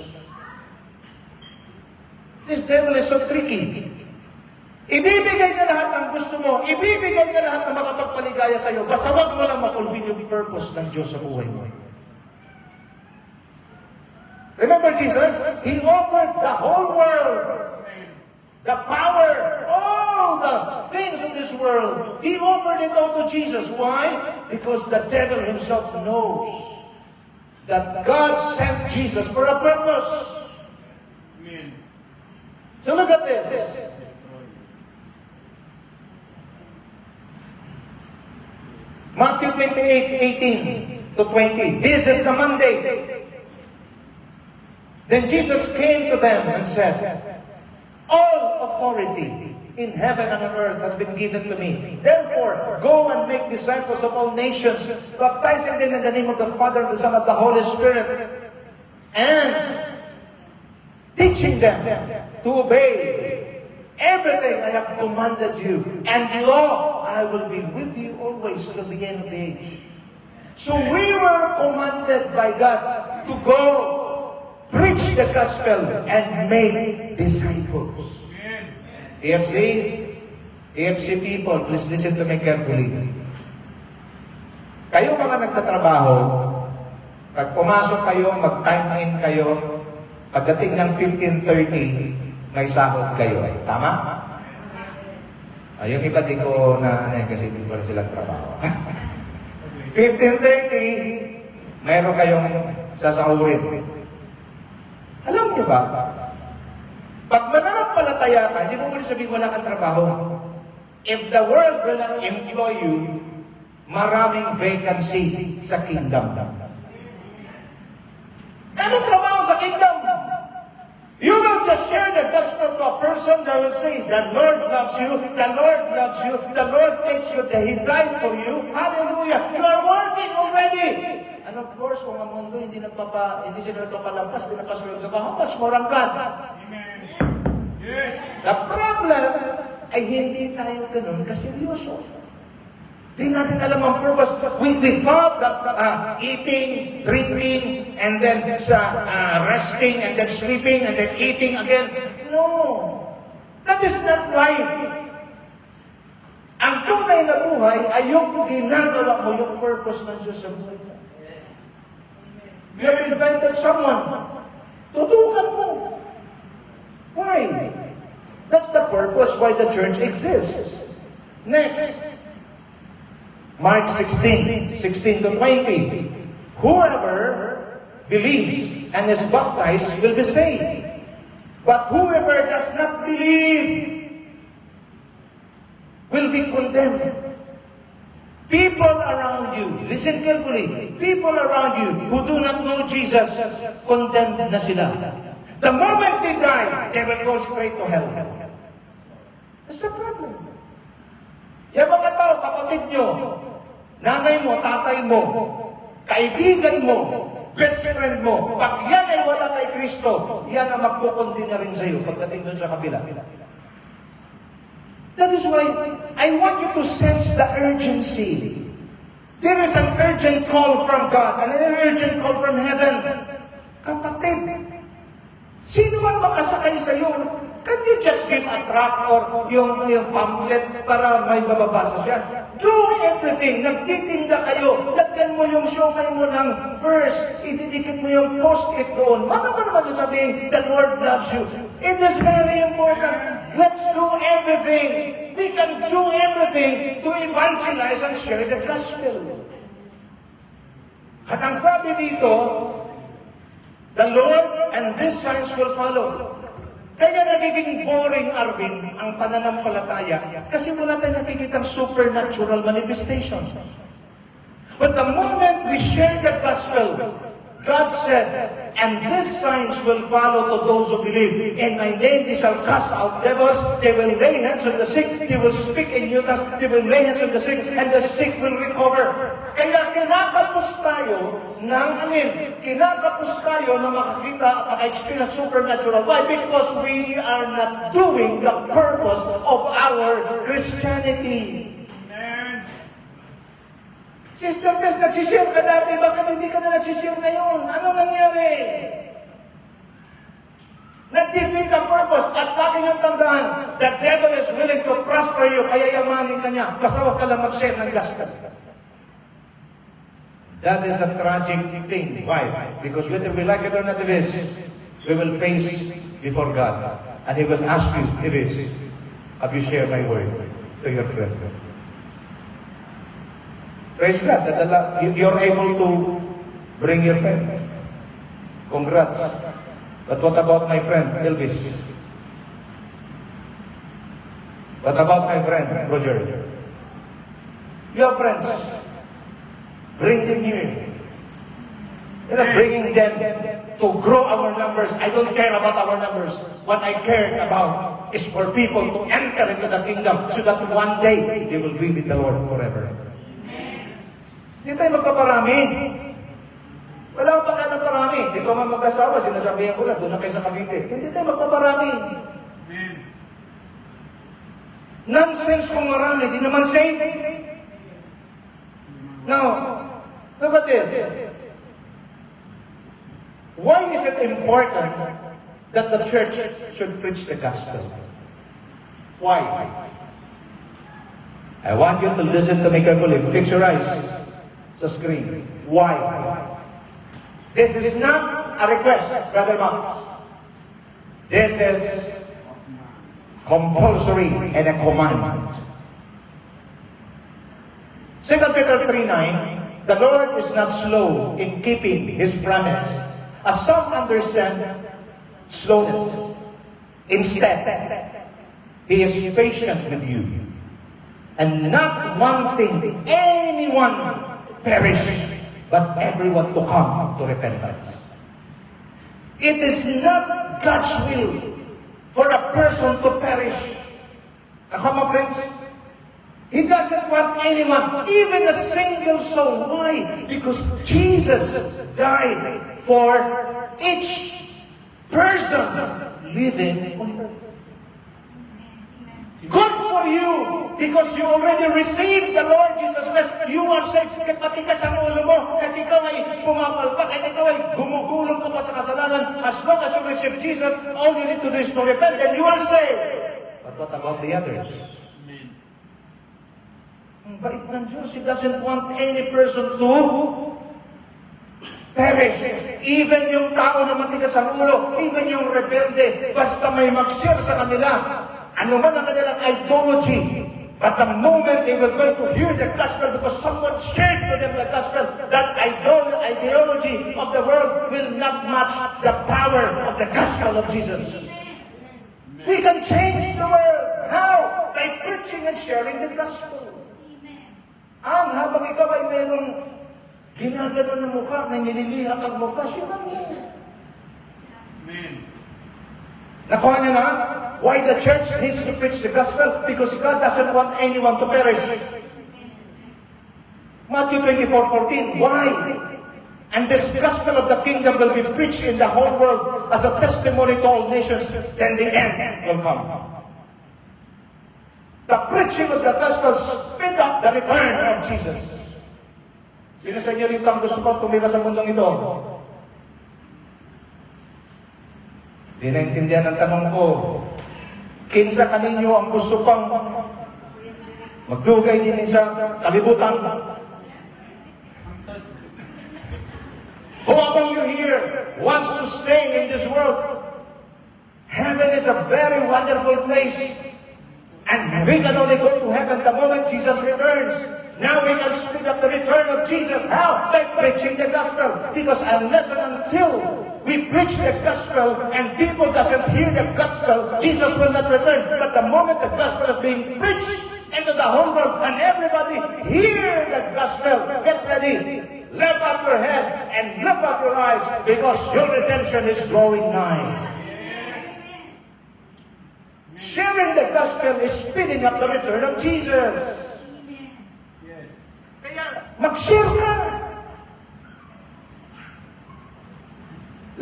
This devil is so tricky. Ibibigay niya lahat ng gusto mo. Ibibigay niya lahat ng makapagpaligaya sa iyo. Basta wag mo lang ma-fulfill yung purpose ng Diyos sa buhay mo. Remember Jesus? He offered the whole world. The power, all the things in this world. He offered it all to Jesus. Why? Because the devil himself knows that God sent Jesus for a purpose. Amen. So look at this. Matthew 28:18 to 20. This is the Monday. Then Jesus came to them and said, all authority in heaven and on earth has been given to me. Therefore, go and make disciples of all nations, baptizing them in the name of the Father, the Son, and the Holy Spirit, and teaching them to obey everything I have commanded you. And lo, I will be with you always to the end of the age. So we were commanded by God to go preach the gospel and make disciples. Amen. AFC people, please listen to me carefully. Kayo mga nagtatrabaho, pag pumasok kayo, mag-time in kayo, pagdating ng 15:30, may sahod kayo. Tama? Yung iba di ko na kasi di ko silang trabaho. 15:30, mayroon kayong sasahurin. Alam niyo ba? Pag mananampalataya ka, hindi mo pwede sabihin wala kang trabaho. If the world will not employ you, maraming vacancy sa kingdom. Anong trabaho sa kingdom? You will just share the gospel to a person that will say, the Lord loves you, the Lord loves you, the Lord takes you, that He died for you. Hallelujah! You are working already! And of course, kung ang mundo hindi sila nagpapalampas, hindi napasweldo sa how much more ang God? Amen. Yes. The problem ay hindi tayo ganun kaseryoso. Hindi natin alam ang purpose. We thought that eating, drinking, and then resting, and then sleeping, and then eating again. No. That is not life. Ang tunay na buhay ay yung ginagawa mo yung purpose ng Diyos sa buhay mo. You have invited someone. Tutukan mo. Why? That's the purpose why the church exists. Next. Mark 16:16 to 20. Whoever believes and is baptized will be saved. But whoever does not believe will be condemned. People around you, listen carefully, people around you who do not know Jesus, condemned na sila. The moment they die, they will go straight to hell. That's the problem. Yung mga tao, kapatid nyo, nanay mo, tatay mo, kaibigan mo, best friend mo, pag yan ay wala kay Kristo, yan ang magkukundi na rin sa'yo pagdating dun sa kabila. That is why I want you to sense the urgency. There is an urgent call from God, and an urgent call from heaven. Kapatid, sino man makasakay sa iyo, can you just give a tract or yung pamphlet para may mababasa siya? Do everything. Nagtitinda kayo. Lagyan mo yung siomay mo ng verse. Ididikit mo yung post-it doon. Ano ba naman sasabihin? The Lord loves you. It is very important. Let's do everything. We can do everything to evangelize and share the gospel. At ang sabi dito, the Lord, and these signs will follow. Kaya nagiging boring, Arvin, ang pananampalataya kasi wala tayong nakikitang supernatural manifestation. But the moment we share the gospel, God said, and these signs will follow to those who believe. In my name they shall cast out devils, they will lay hands on the sick, they will speak in new tongues, they will lay hands on the sick, and the sick will recover. Kaya kinakapos tayo ng kinakapos tayo na makakita at maka-experience supernatural. Why? Because we are not doing the purpose of our Christianity. Amen. Sister Tess, nagsishare ka dati, bakit hindi ka na nagsishare ngayon? Ano nangyari? Nag-defeat ang purpose at lagi niyong tandaan, the devil is willing to prosper you, kaya yamanin ka niya. Basta huwag ka lang mag-share ng gospel. That is a tragic thing. Why? Because whether we like it or not, it is, we will face before God. And He will ask you, it is, have you shared my word to your friend? Praise God, you're able to bring your friend. Congrats. But what about my friend, Elvis? What about my friend, Roger? You have friends. Bring them here. You're not bringing them to grow our numbers. I don't care about our numbers. What I care about is for people to enter into the kingdom so that one day they will be with the Lord forever. Hindi tayo magpaparami. Wala akong pagka ng parami. Dito man mag-asawa, sinasabihan ko na, doon na kayo sa Cavite. Hindi tayo magpaparami. Amen. Nonsense kung marami, di naman safe. Now, look at this. Why is it important that the church should preach the gospel? Why? I want you to listen to me carefully. Fix your eyes sa screen. Why? This is not a request, Brother Mark. This is compulsory and a command. 2 Peter 3:9, the Lord is not slow in keeping His promise, as some understand slowness. Instead, He is patient with you, and not wanting anyone perish, but everyone to come to repentance. It is not God's will for a person to perish. Come on, friends. He doesn't want anyone, even a single soul. Why? Because Jesus died for each person living on earth. Good for you, because you already received the Lord Jesus Christ. You are saved. Kahit matigas ang ulo mo, kahit ikaw ay pumapalpak, kahit ikaw ay gumugulong ka pa sa kasalanan, as long as you receive Jesus, all you need to do is to repent and you are saved. But what about the others? Amen. Ang bait ng Diyos. He doesn't want any person to perish. Even yung tao na matigas ang ulo, even yung rebelde, basta may mag-share sa kanila, ano man ang kanilang ideology, but the moment they were going to hear the gospel because someone shared to them the gospel, that ideology of the world will not match the power of the gospel of Jesus. We can change the world. How? By preaching and sharing the gospel. Habang ikaw ay mayroong ginagano ng mukha, na nililihak ang mukha, siya lang yan. Amen. Nakuha niyo na? Why the church needs to preach the gospel? Because God doesn't want anyone to perish. Matthew 24:14. Why? And this gospel of the kingdom will be preached in the whole world as a testimony to all nations. Then the end will come. The preaching of the gospel speed up the return of Jesus. Sino sa inyo rito ang gusto ko tumira sa mundong ito? Di naintindihan ang tanong ko. Kinsa kaninyo ang gusto pang magdugay din sa kalibutan? Who among you here wants to stay in this world? Heaven is a very wonderful place. And we can only go to heaven the moment Jesus returns. Now we can speak of the return of Jesus. How? By preaching the gospel. Because unless and until we preach the gospel and people doesn't hear the gospel, Jesus will not return. But the moment the gospel is being preached into the whole world and everybody hear the gospel, get ready. Lift up your head and lift up your eyes because your redemption is drawing nigh. Sharing the gospel is speeding up the return of Jesus. Yes. Kaya mag-share ka.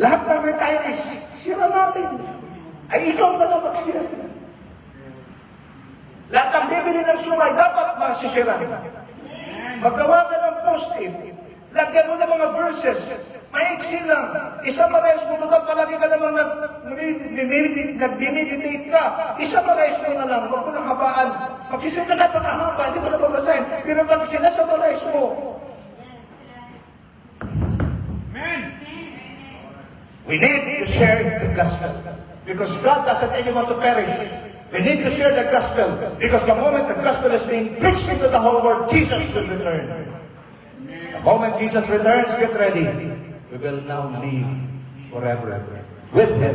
Lahat ng retirees, share natin. Ay, ikaw ba na mag-share? Lahat ng bibili ng sumay, dapat masishare. Maggawa ka ng post-it. Lagyan mo ng mga verses. Maiksi lang. Isang marais mo doon, palagi ka namang nag-meditate ka. Isang marais mo na lang, huwag mo nang habaan. Mag-isip ka na pagkahaba, hindi ko na babasahin. Pero pag sinasamarais mo, Amen. we need to share the gospel. Because God doesn't anyone to perish. We need to share the gospel. Because the moment the gospel is being preached into the whole world, Jesus will return. The moment Jesus returns, get ready. We will now live forever with Him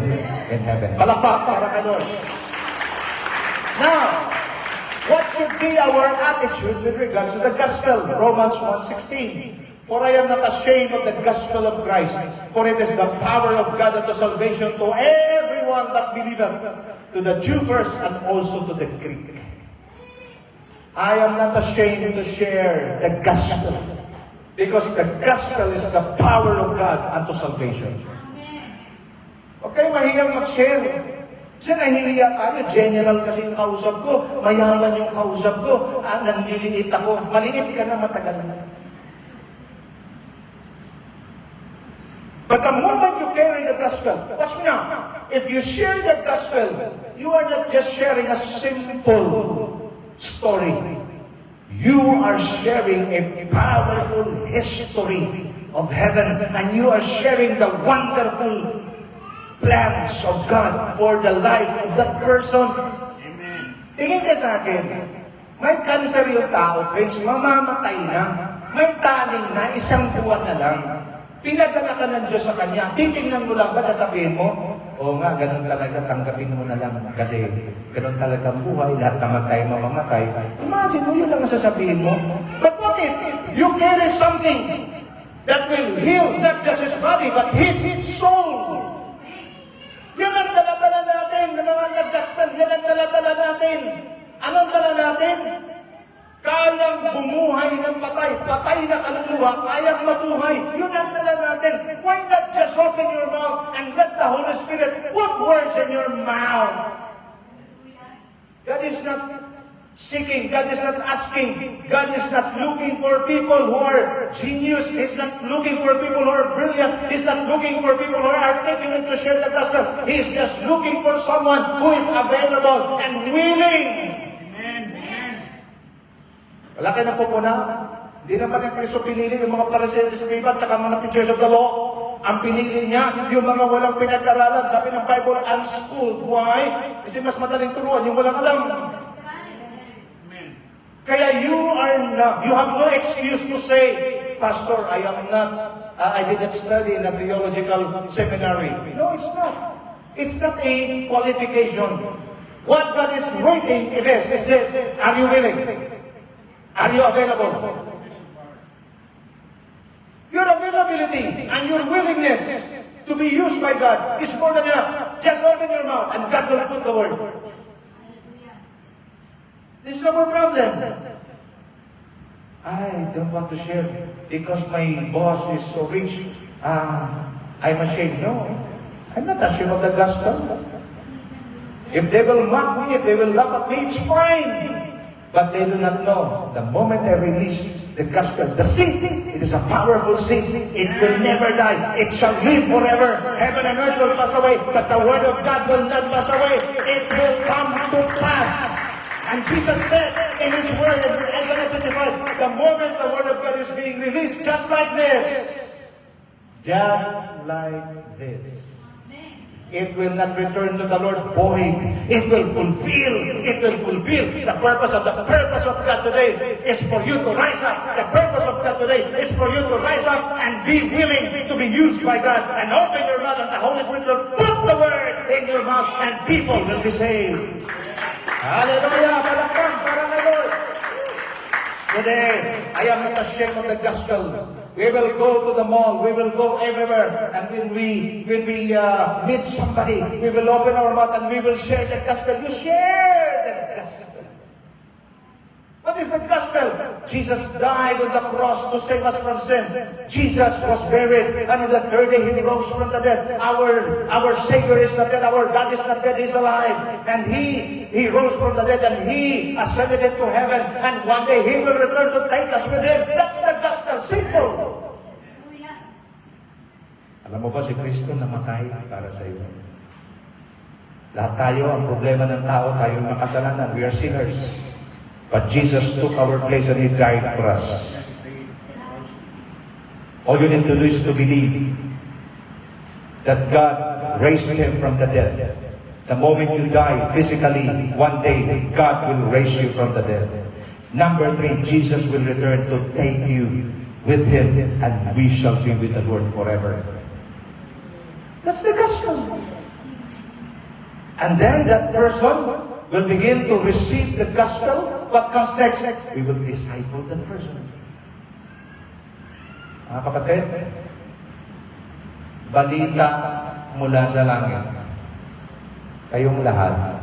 in heaven. Palakpak para kay Lord. Now, what should be our attitude with regards to the gospel? Romans 1:16. For I am not ashamed of the gospel of Christ, for it is the power of God unto salvation to everyone that believeth, to the Jew first and also to the Greek. I am not ashamed to share the gospel, because the gospel is the power of God unto salvation. Okay, mahiyang mag-share. Kasi nahihiya tayo, general kasi yung kausap ko, mayaman yung kausap ko, nanliliit ako, maliit ka na matagal na. But the moment you carry the gospel, watch me now, if you share the gospel, you are not just sharing a simple story. You are sharing a powerful history of heaven, and you are sharing the wonderful plans of God for the life of that person. Amen. Tingin ka sa akin, may cancer yung tao, friends, mamamatay na, may taning na, isang buwan na lang. Pinadala ka ng Diyos sa Kanya, titingnan mo lang ba, sasabihin mo, oo nga, ganun talaga, tanggapin mo na lang, kasi ganun talaga ang buhay, lahat naman tayo mamamatay. Imagine mo, yun lang ang sasabihin mo. But what if you carry something that will heal not just his body, but his soul? Yun ang dala-dala natin, ng mga nag-gospel, yan ang dala-dala natin. Anong dala natin? Kayang bumuhay ng patay, patay na kaluluwa, kayang mabuhay. Yun ang dala natin. Why not just open your mouth and let the Holy Spirit put words in your mouth? God is not seeking, God is not asking, God is not looking for people who are genius, He's not looking for people who are brilliant, He's not looking for people who are articulate to share the gospel. He's just looking for someone who is available and willing. Amen. Amen. Wala kayo napupuna. Hindi naman ang Kristo pinili yung mga Pharisees, at saka mga teachers of the law. Ang pinili niya, yung mga walang pinag-aralan. Sabi ng Bible, unschooled. Why? Kasi mas madaling turuan yung walang alam. Amen. Kaya you have no excuse to say, Pastor, I didn't study in a theological seminary. No, it's not. It's not a qualification. What God is waiting is this. Are you willing? Are you available? Your availability and your willingness to be used by God is more than enough. Just open your mouth and God will put the word. This is our problem. I don't want to share because my boss is so rich. I'm ashamed. No, I'm not ashamed of the gospel. If they will mock me, if they will laugh at me, it's fine. But they do not know, the moment I release the gospel, the seed, it is a powerful seed. It will never die. It shall live forever. Heaven and earth will pass away, but the word of God will not pass away. It will come to pass. And Jesus said in His word in Isaiah 55, the moment the word of God is being released, just like this. Just like this. it will not return to the Lord void. It will fulfill the purpose of God today is for you to rise up. The purpose of God today is for you to rise up and be willing to be used by God and open your mouth and the Holy Spirit will put the word in your mouth and people will be saved. Hallelujah! Palakpan para na Lord. Today, I am not ashamed of the gospel. We will go to the mall. We will go everywhere. And when we meet somebody, we will open our mouth and we will share the gospel. You share the gospel. What is the gospel? Jesus died on the cross to save us from sin. Jesus was buried, and on the third day He rose from the dead. Our Savior is not dead. Our God is not dead. He's alive. And He rose from the dead, and He ascended into heaven. And one day He will return to take us with Him. That's the gospel. Simple. Alam mo ba si Kristo namatay para sa iyo? Lahat tayo, ang problema ng tao, tayo makasalanan. We are sinners. But Jesus took our place and He died for us. All you need to do is to believe that God raised Him from the dead. The moment you die physically, one day God will raise you from the dead. Number 3, Jesus will return to take you with Him and we shall be with the Lord forever. That's the gospel. And then that person will begin to receive the gospel. What comes next? We will disciple that person. Mga kapatid, balita mula sa langit. Kayong lahat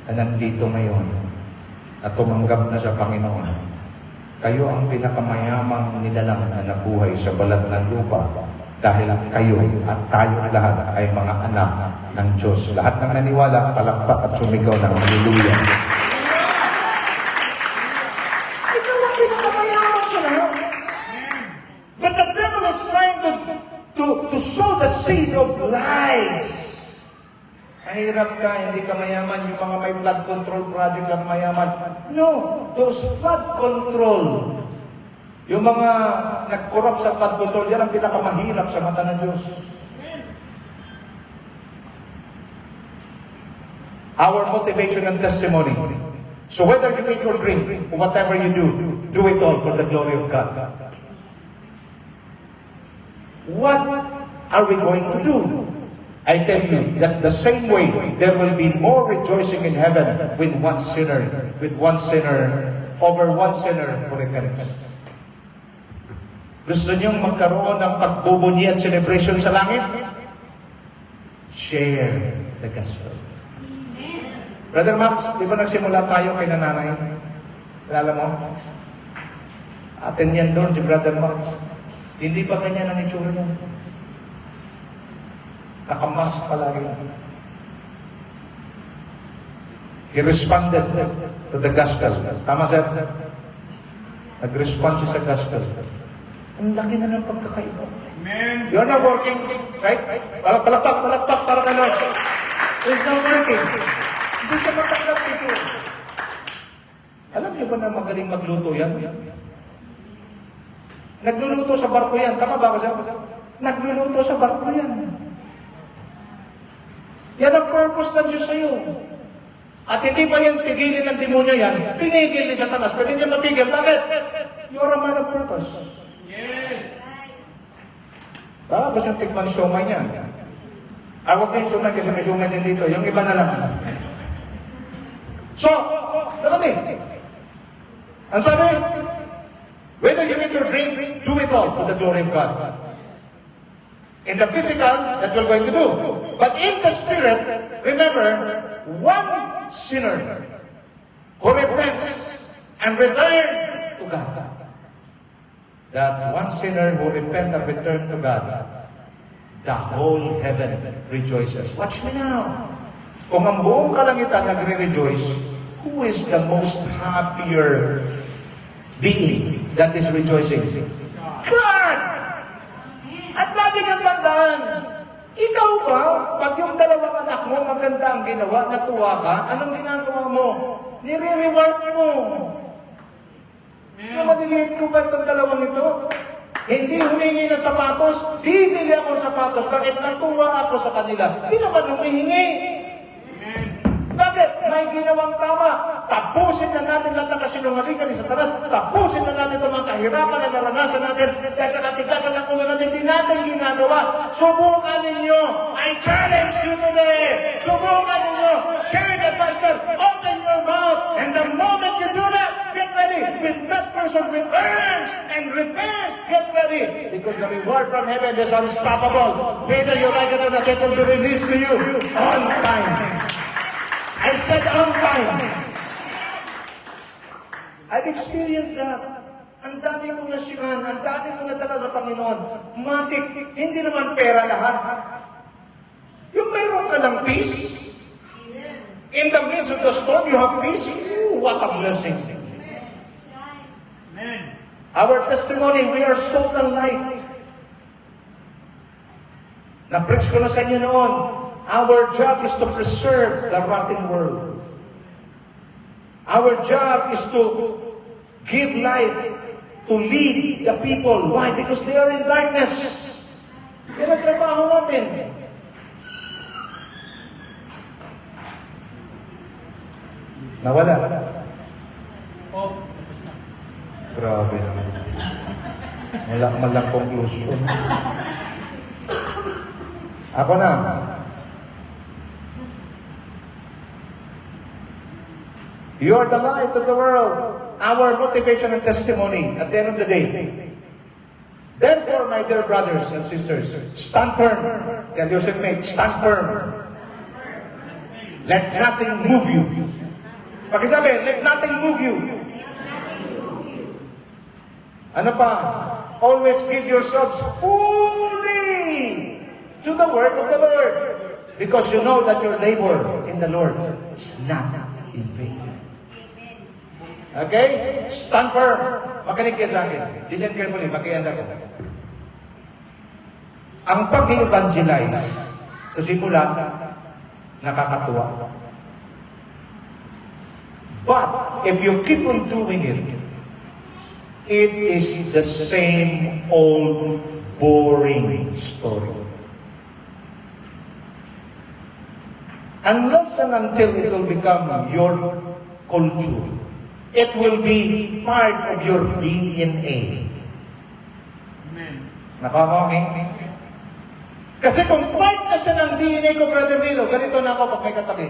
na nandito ngayon na tumanggap na sa Panginoon, kayo ang pinakamayamang nilalang na nabuhay sa balat ng lupa dahil kayo at tayo lahat ay mga anak ng Diyos. Lahat ng naniwala, palakpak at sumigaw ng hallelujah. Ikaw ang pinakamayamang sa lahat. But the devil is trying to sow the seed of lies. Mahirap ka, hindi ka mayaman. Yung mga may flood control project lang mayaman. No, those flood control, yung mga nag-corrupt sa flood control, yan ang pinakamahirap sa mata ng Diyos. Our motivation and testimony. So whether you eat or drink, whatever you do it all for the glory of God. What are we going to do? I tell you that the same way there will be more rejoicing in heaven with one sinner over one sinner for repentance. Gusto niyong magkaroon ng pagbubunyi at celebration sa langit? Share the gospel. Brother Max, di ba nagsimula tayo kay nanay? Alala mo? Atin yan doon si Brother Max. Hindi pa ganyan ang itsura niya. Nakamas palagi. He responded to the gospel. Tama, sir? Nag-respond siya sa gospel. Ang laki na ng pagkakaiba. Amen. You're not working, right? Palakpak para ka Lord. It's not working. Hindi siya matanggap dito. Alam niyo ba na magaling magluto yan? Nagluluto sa barko yan. Tama ba kasi? Nagluluto sa barko yan. Yan ang purpose ng Diyos sa iyo. At hindi pa yan pigilin ng demonyo yan. Pinigil ni Satanas. Pwede niya mapigil. Bakit? You're a man of purpose. Yes. Baka ba siyang tikman siomay niya? Huwag kayo siomay kasi may siomay din dito. Yung iba na lang. So, nakami. Ang sabi, whether you eat or drink, do it all for the glory of God. In the physical, that we're going to do. But in the spirit, remember, one sinner who repents and return to God. That one sinner who repent and return to God, the whole heaven rejoices. Watch me now. Kung ang buong kalangitan nagre-rejoice, who is the most happier being that is rejoicing? God! At lagi niyang tandaan, ikaw ba, pag yung dalawang anak mo maganda ang ginawa, natuwa ka, anong ginagawa mo? Nire-reward mo. Yung maliliit ko ba itong dalawang ito? Hindi humingi ng sapatos, bibili ako ng sapatos. Bakit? Natuwa ako sa kanila. Hindi naman humihingi. Bakit? May ginawang tama. Tapusin na natin lahat ng kasinungalingan sa taras. Tapusin na natin itong mga kahirapan na naranasan natin. Dahil sa katigasan ng ulo natin, hindi natin ginagawa. Subukan ninyo. I challenge you today. Subukan ninyo. Share the gospel. Open your mouth. And the moment you do that, get ready. With that person returns and repent. Get ready. Because the reward from heaven is unstoppable. Whether you like it or not, it will be released to you on time. I said on time. I've experienced that. Ang dami kong nasiman, ang dami kong nadala sa Panginoon. Matik, hindi naman pera lahat. Yung mayroon ka lang peace. In the midst of the storm, you have peace. Ooh, what a blessing. Amen. Our testimony, we are salt and light. Na-preach ko na sa inyo noon. Our job is to preserve the rotten world. Our job is to give light, to lead the people. Why? Because they are in darkness. Yan ang trabaho natin. Nawala. Oh. Grabe naman. Wala man lang conclusion. Ako na. You are the light of the world. Our motivation and testimony at the end of the day. Therefore, my dear brothers and sisters, stand firm. Tell your mate, stand firm. Let nothing move you. Pakisabi, let nothing move you. Ano pa? Always give yourselves fully to the work of the Lord. Because you know that your labor in the Lord is not in vain. Okay? Stand firm. Makinig kayo sa akin. Listen carefully. Makianda ko. Ang pag-evangelize sa simula, nakakatuwa. But if you keep on doing it, it is the same old boring story. Unless and until it will become your culture, it will be part of your DNA. Amen. Nakakawin? Kasi kung part na siya ng DNA ko, Brother Milo, ganito na ako pag may katabi.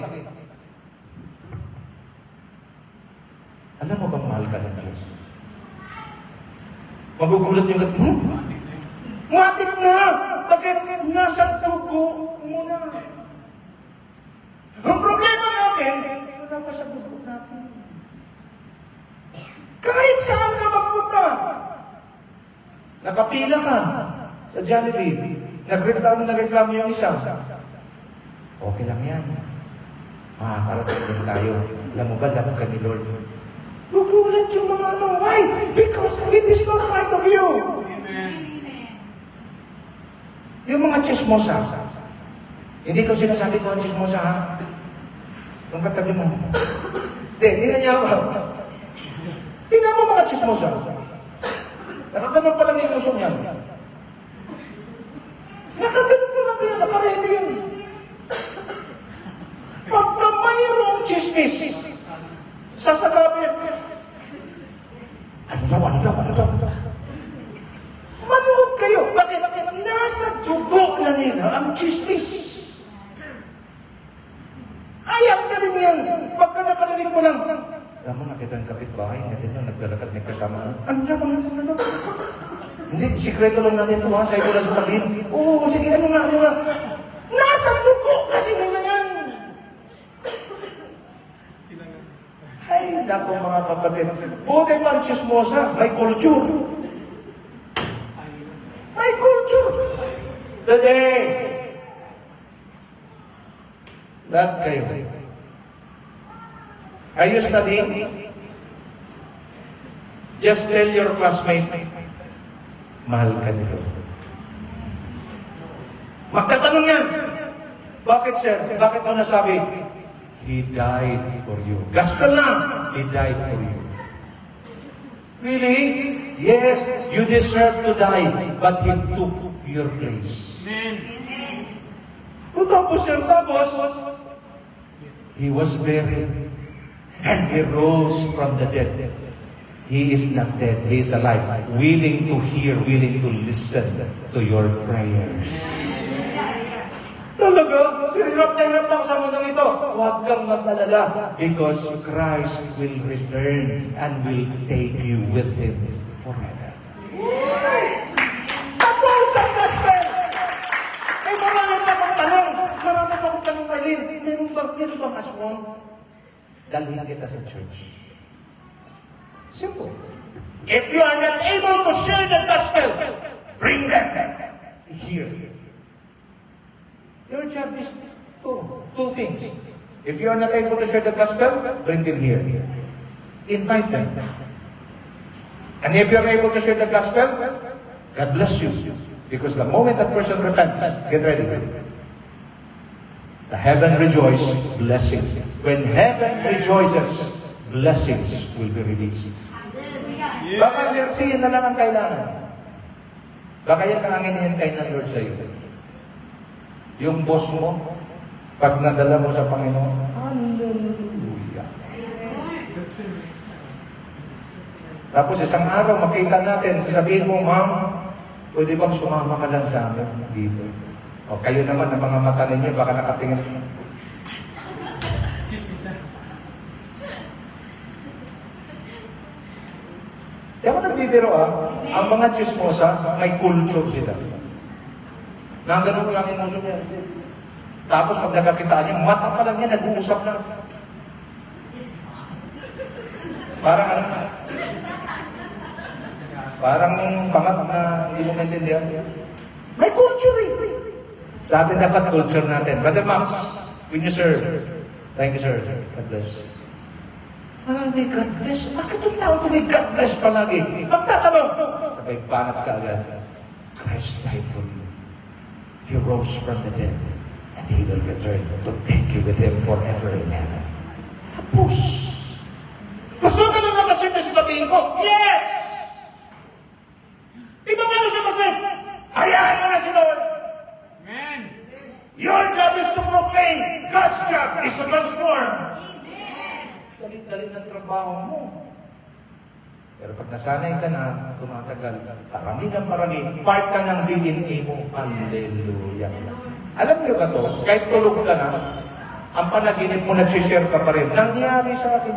Alam mo bang mahal ka ng Diyos? Magugulat yung matik na! Bakit nasa dugo mo na? Ang problema natin, wala pa sa dugo natin. Kahit saan ka magpunta. Nakapila ka sa Jollibee. Nagreklamo yung isa. Okay lang yan. Makakarating din tayo. Alam mo ba, laban ka ni Lord? Gugulat yung mga ano. Why? Because it is not part of you. Amen. Yung mga chismosa. Hindi ko sinasabi ko ang chismosa, ha? Yung katabi mo. Hindi na niya ako. Tingnan mo mga chismosa. Nakaganon pa lang yung uso niya. Nakaganon pa lang yan. Nakaredy yan. Pagka mayroong chismis, sasagapin. Ano daw? Manood kayo. Bakit? Nasa dugo na nila ang chismis. Ayaw ka rin yan. Pagka nakarinig mo lang, alam mo, nakita ang kapitbahay natin yung naglalakad, may kasama. Ano? Hindi, sikreto lang natin ito, ha? Sa'yo ko lang sasabihin. Oo, sige, ano nga. Nasa dugo kasi nila yan. Ay, naku mga kapatid. Buti man chismosa, may culture. May culture. Today, lahat kayo. Are you studying? Just tell your classmate, mahal ka nito. Magtatanong yan. Bakit, sir? Bakit mo nasabi? He died for you. Gospel na. He died for you. Really? Yes, you deserve to die, but He took your place. Amen. Tapos yung tapos, He was buried, and He rose from the dead. He is not dead, He is alive, willing to hear, willing to listen to your prayers. Talaga? Hirap na hirap ako sa mundong ito. Huwag kang mag-alala. Because Christ will return and will take you with Him forever. Tapos ang gospel! Eh, marami pa akong tanong. Marami pa akong tanong, Marlene. Meron bang aswang? Dalhin kita sa church. Simple. If you are not able to share the gospel, bring them here. Your job is two things. If you are not able to share the gospel, bring them here. Invite them. And if you are able to share the gospel, God bless you. Because the moment that person repents, get ready. The heaven rejoices, blessings. When heaven rejoices, blessings will be released. Baka mercy na lang ang kailangan. Baka yan ang hinihintay ng Lord sa iyo. Yung boss mo, pag nadala mo sa Panginoon, hallelujah. Tapos isang araw, makita natin, sasabihin mo, Ma'am, pwede bang sumama ka lang sa amin dito? O kayo naman, ang mga mata ninyo, baka nakatingin. Di ako nagbibiro ang mga chismosa, may culture sila. Na ganun lang yung uso niya. Tapos pag nagkakitaan niya, mata pa lang niya, nag-uusap na. Parang ano, parang pangat na hindi mo maintindihan. May culture eh. Sa atin dapat culture natin. Brother Max, will you serve? Thank you, sir. God bless. May God bless. Bakit ang tao ito may God bless palagi? Magtatanong. Sabay panat ka agad. Christ died for you. He rose from the dead, and He will return to take you with Him forever and ever. Tapos, gusto ka nung nakasin na sasabihin ko? Yes! Iba ba na siya kasi? Hayaan mo na si Lord! Amen. Your job is to proclaim. God's job is to transform. Dalit-dalit ng trabaho mo. Pero pag nasanay ka na, tumatagal, parami ng parami, part ka ng DNA mo. Hallelujah. Alam niyo ba to? Kahit tulog ka na, ang panaginip mo nagsishare ka pa rin. Nangyari sa akin.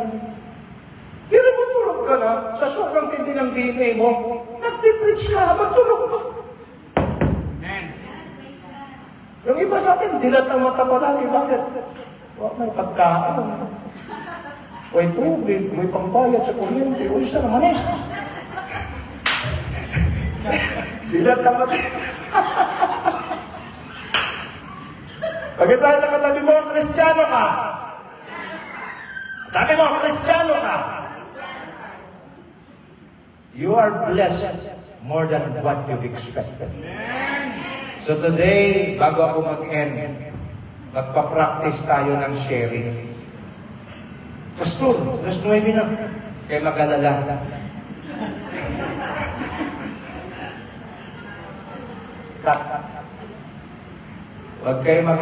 Pero mo tulog ka na, sa sobrang tindi ng DNA mo, nag-preach ka habang tulog mo. Amen. Yung iba sa atin, dilat ng mata palagi. Bakit? May pagkaon. May tubig, may pambayad sa kuryente. O isa naman eh. Dilat ng mata. Pagkasaya sa katabi mo, Kristiyano ka. Sabi mo, Kristiyano ka. You are blessed more than what you've expected. So today, bago ako mag-end, magpa-practice tayo ng sharing. Pastor, alas 9 na. Kaya mag-alala. Huwag kayo mag-alala.